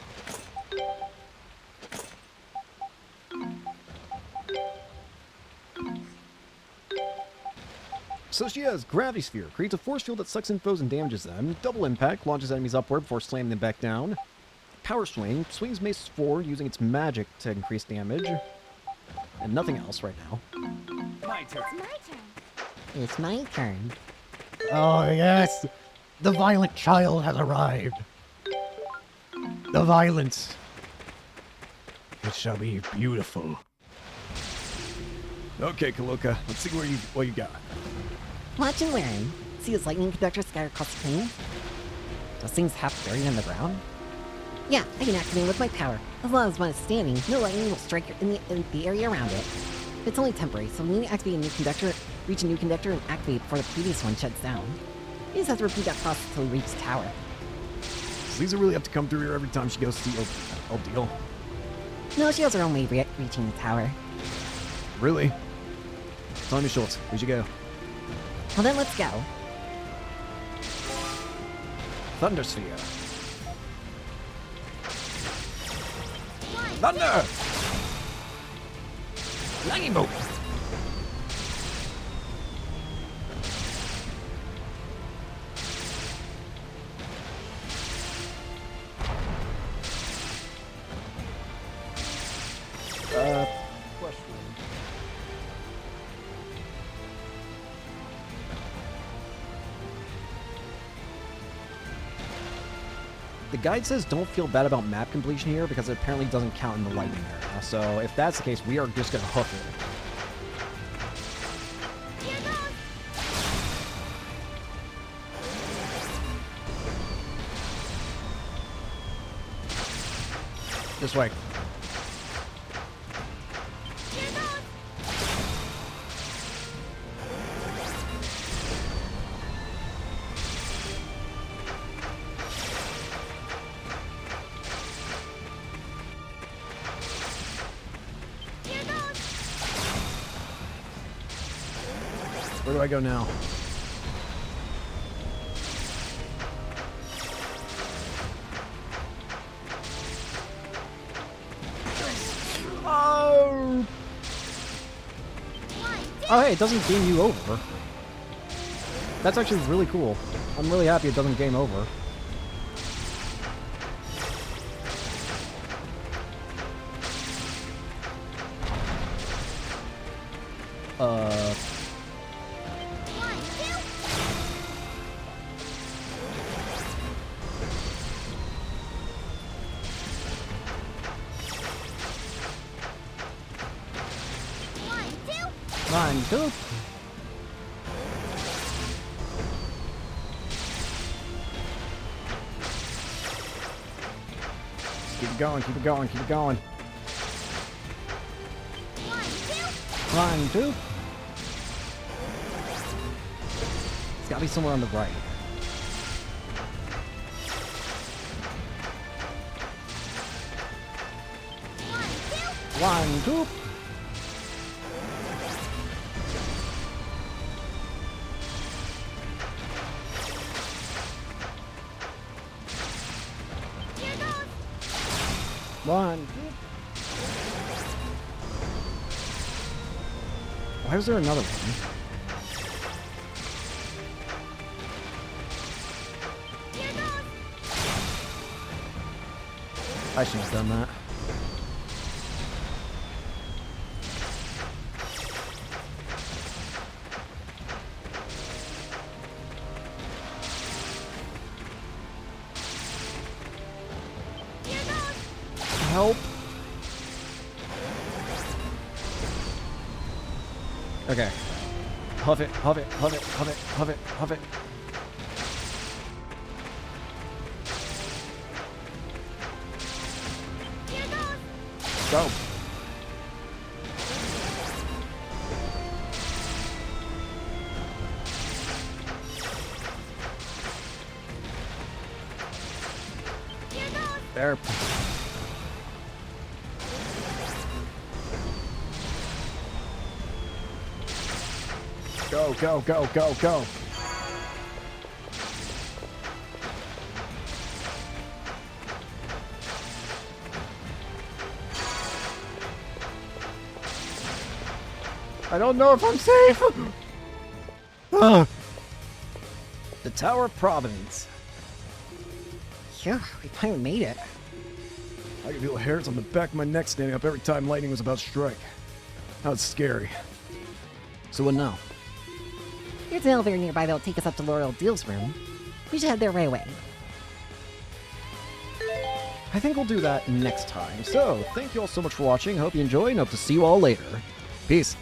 So she has Gravity Sphere. Creates a force field that sucks in foes and damages them. Double Impact. Launches enemies upward before slamming them back down. Power Swing. Swings mace forward using its magic to increase damage. And nothing else right now. My turn. It's my turn. It's my turn. Oh, yes! The violent child has arrived. The violence. It shall be beautiful. Okay, Kaluka, let's see what you got. Watch and learn. See this lightning conductor scattered across the plain? Those things half buried in the ground? Yeah, I can activate with my power. As long as one is standing, no lightning will strike in the area around it. It's only temporary, so we need to activate a new conductor, reach a new conductor, and activate before the previous one shuts down. You just have to repeat that process until we reach the tower. Does Lisa really have to come through here every time she goes to the old deal? No, she has her own way of reaching the tower. Really? Time is short. We should go. Well then, let's go. Thunder Sphere. Thunder! Lightning Bolt! Question. The guide says don't feel bad about map completion here because it apparently doesn't count in the lightning area. So if that's the case, we are just gonna hoof it. This way. Where do I go now? Oh! Oh, hey, it doesn't game you over. That's actually really cool. I'm really happy it doesn't game over. One, two. Keep it going, keep it going, keep it going. One, two. It's gotta be somewhere on the right. One, two. One. Why is there another one? I shouldn't have done that. Help. Okay. Huff it, huff it, huff it, huff it, huff it, huff it. Go. There. Go, go, go, go, go. I don't know if I'm safe. The Tower of Providence. Phew, we finally made it. I could feel the hairs on the back of my neck standing up every time lightning was about to strike. That was scary. So what now? There's an elevator nearby that'll take us up to L'Oreal Deal's room. We should head there right away. I think we'll do that next time. So, thank you all so much for watching. Hope you enjoyed and hope to see you all later. Peace.